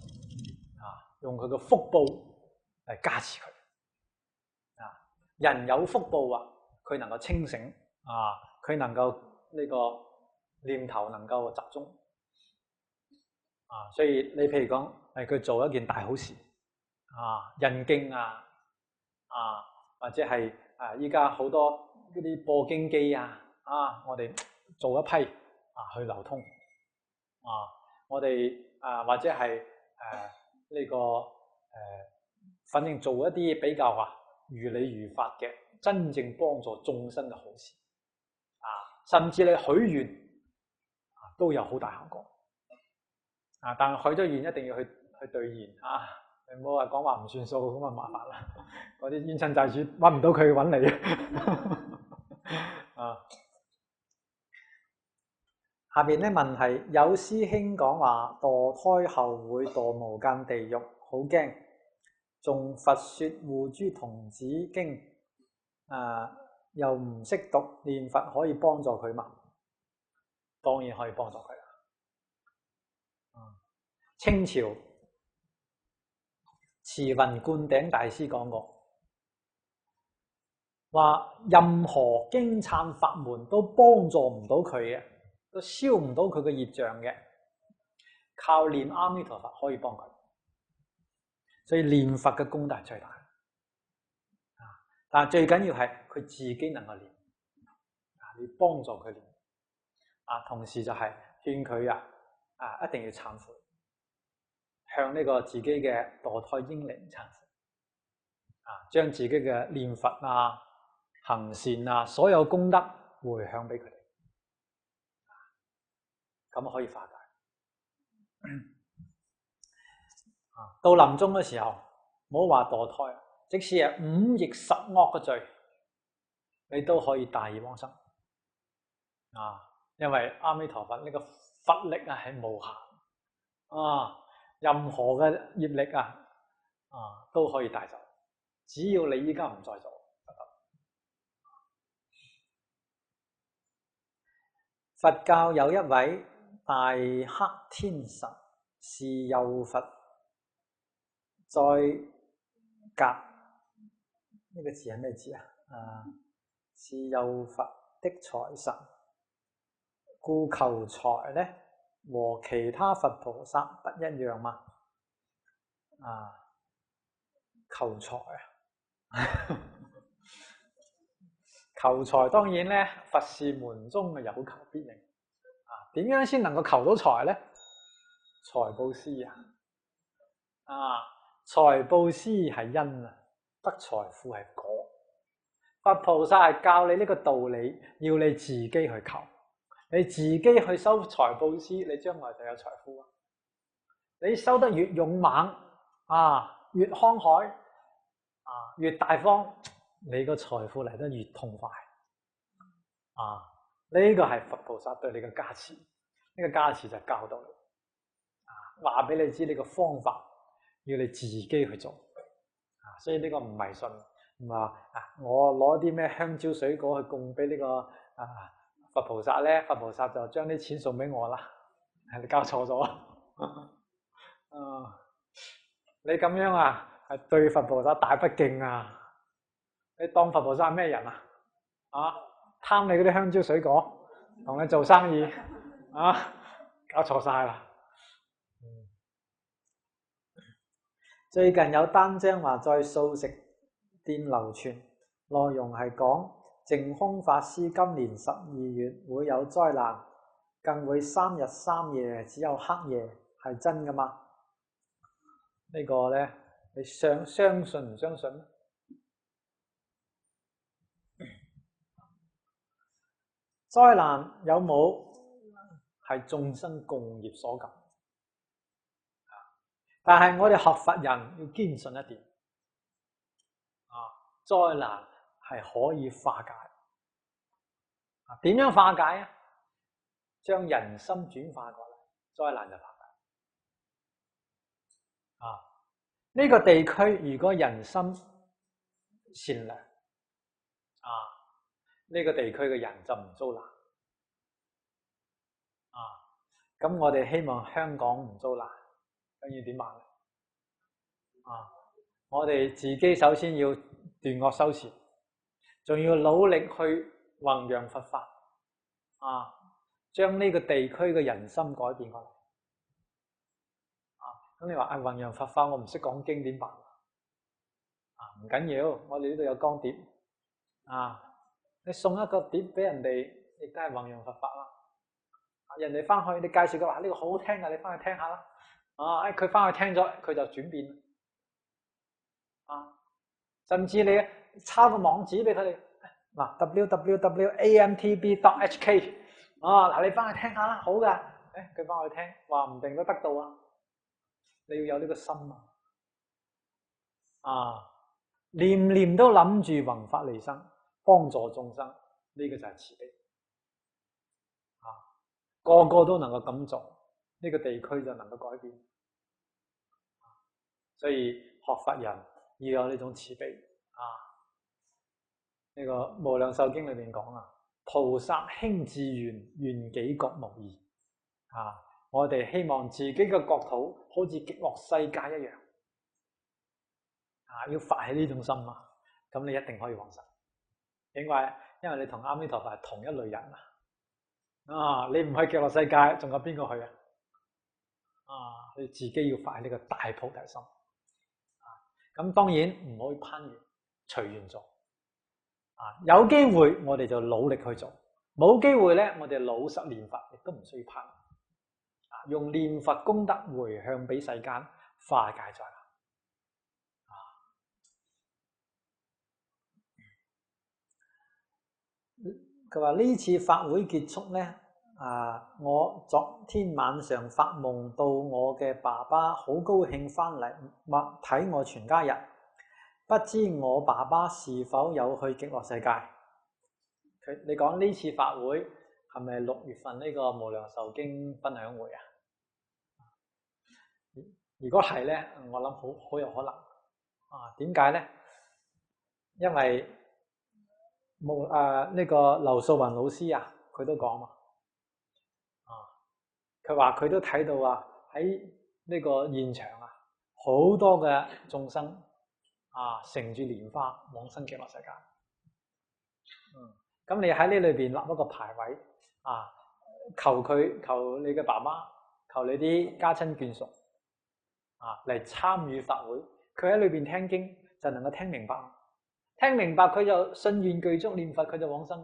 用佢嘅福報嚟加持佢。人有福報佢能夠清醒。佢能夠呢個念頭能夠集中。所以你譬如講佢做一件大好事。印經或者係依家好多嗰啲播經機我哋做一批去流通。我哋或者係呢個反正做一啲比較如理如法嘅真正幫助眾生嘅好事。甚至你許願都有好大效果。但係許咗願一定要去兌現。你唔好講話唔算數，咁麻煩啦。嗰啲冤親債主揾唔到佢揾你。下邊咧問題，有師兄講話墮胎後會墮無間地獄，好驚。仲佛說護諸童子經，又唔識讀念佛，可以幫助佢嘛？當然可以幫助佢啦。清朝慈雲灌頂大師講過，話任何經懺法門都幫助唔到佢嘅，都消唔到佢嘅業障嘅，靠念阿彌陀佛可以幫佢。所以念佛嘅功德係最大，但係最緊要係佢自己能夠念，你幫助佢念，同時就係勸佢一定要懺悔，向呢個自己嘅墮胎嬰靈懺悔，將自己嘅念佛行善所有功德回向俾佢哋，咁可以化解。到臨終嘅時候，唔好話墮胎，即使係5逆十惡嘅罪，你都可以大業往生。因為阿彌陀佛呢個佛力係無限，任何嘅業力都可以帶走，只要你依家唔再做就得。佛教有一位大黑天神，是幼佛。在格呢個字係咩字是幼佛的財神，故求財呢和其他佛菩薩不一樣嘛？求財求財當然呢，佛是門中嘅有求必應。點樣先能夠求到財呢？財布施財布施係因得財富係果。佛菩薩係教你呢個道理，要你自己去求，你自己去收財布施，你將來就有財富。你收得越勇猛越慷慨越大方，你個財富嚟得越痛快。呢個係佛菩薩對你嘅加持，呢個加持就係教導你，話俾你知呢個方法。要你自己去做，所以呢個唔迷信，唔話我攞啲咩香蕉水果去供俾呢個佛菩薩咧，佛菩薩就將啲錢送俾我啦。你搞錯咗，你咁樣係對佛菩薩大不敬啊！你當佛菩薩係咩人貪你嗰啲香蕉水果，同你做生意搞錯晒啦！最近有單張話在素食店流傳，內容係講淨空法師今年12月會有災難，更會3日3夜只有黑夜，係真㗎嘛？呢個呢，你相信唔相信？災難有冇係眾生共業所感？但係我哋學佛人要堅信一點，災難係可以化解。點樣化解？將人心轉化過嚟，災難就化解。呢個地區如果人心善良，呢個地區嘅人就唔遭難。咁我哋希望香港唔遭難。咁要點辦？我哋自己首先要斷惡修善，仲要努力去弘揚佛法，將呢個地區嘅人心改變過嚟。咁你話弘揚佛法，我唔識講經點辦？唔緊要，我哋呢度有光碟，你送一個碟俾人哋，亦都係弘揚佛法啦。人哋翻去，你介紹佢話呢個好好聽㗎，你翻去聽下啦。佢翻去聽咗，佢就轉變。甚至你抄個網址俾佢哋www.amtb.hk 你翻去聽下啦，好㗎。佢翻去聽，話唔定都得到啊。你要有呢個心念念都諗住弘法利生，幫助眾生，呢個就係慈悲。個個都能夠咁做，呢個地區就能夠改變。所以學佛人要有呢種慈悲啊！呢個《無量壽經》裏面講啊，菩薩興志願，願己國無異啊！我哋希望自己嘅國土好似極樂世界一樣啊！要發起呢種心啊，咁你一定可以往生。點解？因為你同阿彌陀佛係同一類人啊！啊，你唔去極樂世界，仲有邊個去啊？啊，你自己要發起呢個大菩提心啊！咁當然唔可以攀緣，隨緣做啊！有機會我哋就努力去做，冇機會咧，我哋老實念佛，亦都唔需要攀啊！用念佛功德回向俾世間，化解災難啊！佢話呢次法會結束咧。我昨天晚上發夢到我嘅爸爸好高興翻嚟睇我全家人，不知我爸爸是否有去極樂世界？你講呢次法會係咪6月份呢個無量壽經分享會啊？如果係咧，我諗好有可能啊！點解咧？因為呢個劉素雲老師啊，佢都講嘛。佢話佢都睇到啊，喺呢個現場啊，好多嘅眾生啊，乘住蓮花往生極樂世界。咁你喺呢裏邊立一個牌位啊，求你嘅爸爸，求你啲家親眷屬啊嚟參與法會。佢喺裏邊聽經就能夠聽明白，聽明白佢就信願具足念佛，佢就往生。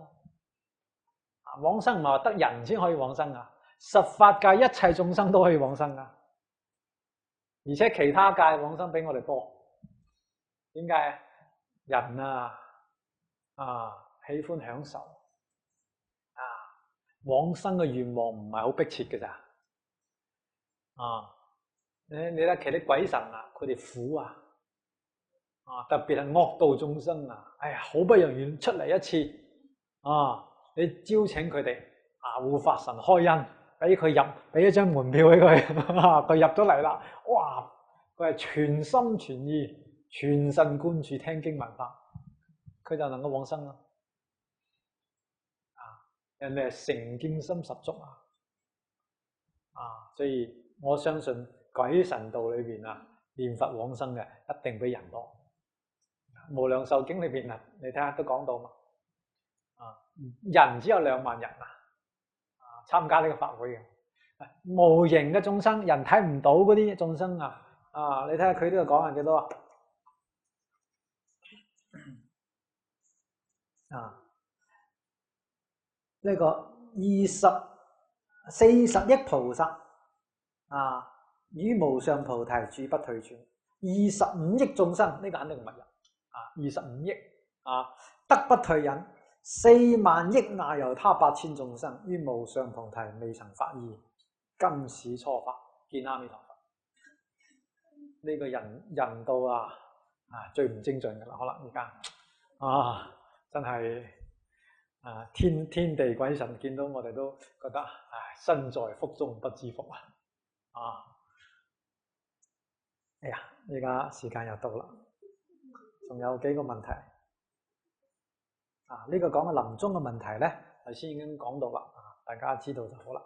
往生唔係話得人先可以往生啊！十法界一切眾生都可以往生噶，而且其他界往生比我哋多。點解？人啊喜歡享受啊，往生嘅願望唔係好迫切嘅咋啊！你睇其啲鬼神啊，佢哋苦啊，特別係惡道眾生啊，哎呀，好不容易出嚟一次啊，你招請佢哋啊，護法神開恩。俾佢入，俾一張門票俾佢，佢入咗嚟啦！哇，佢係全心全意、全神貫注聽經聞法，佢就能夠往生啦。人哋係誠敬心十足所以我相信鬼神道裏邊啊，念佛往生嘅一定比人多。無量壽經裏邊啊，你睇下都講到嘛，人只有2萬人參加呢個法會嘅，無形嘅眾生，人睇唔到嗰啲眾生你睇下佢呢個講係幾多呢個40億菩薩於無上菩提住不退轉，25億眾生，呢個肯定唔係人25億得不退忍，4萬億那由他8千眾生於無上菩提未曾發意，今始初發見阿彌陀佛。呢個人道最唔精進嘅啦，可能而家真係天地鬼神見到我哋都覺得身在福中不知福哎呀，而家時間又到啦，仲有幾個問題呢個講嘅臨終嘅問題咧，頭先已經講到啦大家知道就好啦。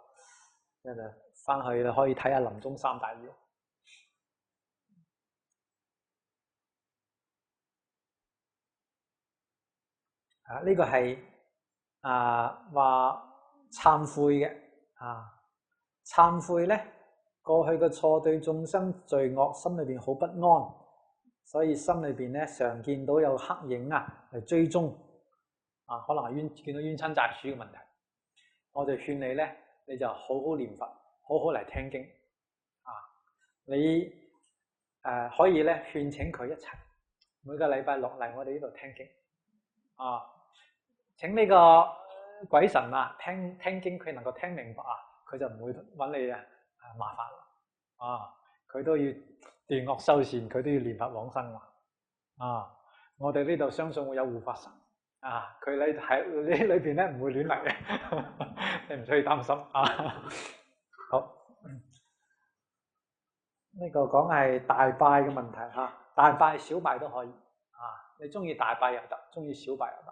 翻去可以睇下臨終3大要呢個係話懺悔嘅懺悔咧，過去嘅錯對眾生罪惡，心裏邊好不安，所以心裏邊咧常見到有黑影嚟追蹤可能係見到冤親債主嘅問題。我就勸你咧，你就好好念佛，好好嚟聽經你可以咧勸請佢一齊每個禮拜6嚟我哋呢度聽經請呢個鬼神聽經，佢能夠聽明白佢就唔會揾你麻煩佢都要斷惡修善，佢都要念佛往生我哋呢度相信會有護法神佢喺呢裏邊咧唔會亂嚟嘅，你唔需要擔心好，呢個講係大拜嘅問題大拜小拜都可以啊，你中意大拜又得，中意小拜又得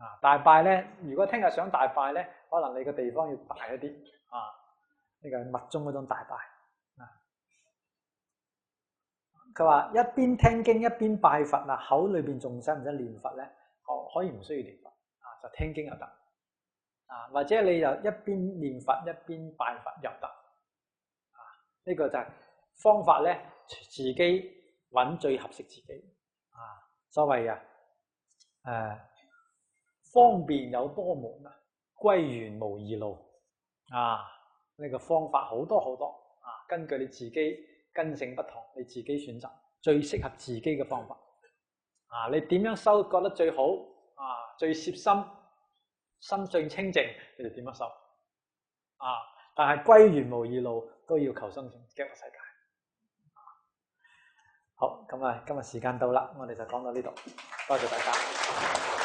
啊。大拜咧，如果聽日想大拜咧，可能你個地方要大一啲啊，呢個密宗嗰種大拜啊。佢話一邊聽經一邊拜佛啊，口裏邊仲使唔使念佛咧？可以唔需要念佛啊，就聽經又得啊，或者你又一邊念佛一邊拜佛又得啊。呢個就係方法咧，自己揾最合適自己啊。所謂方便有多門啊，歸元無二路啊。呢個方法好多好多啊，根據你自己根性不同，你自己選擇最適合自己嘅方法啊。你點樣修覺得最好啊？最攝心，心最清淨，你就點樣修啊？但係歸元無二路都要求生存極樂世界。好，咁啊，今日時間到啦，我哋就講到呢度，多謝大家。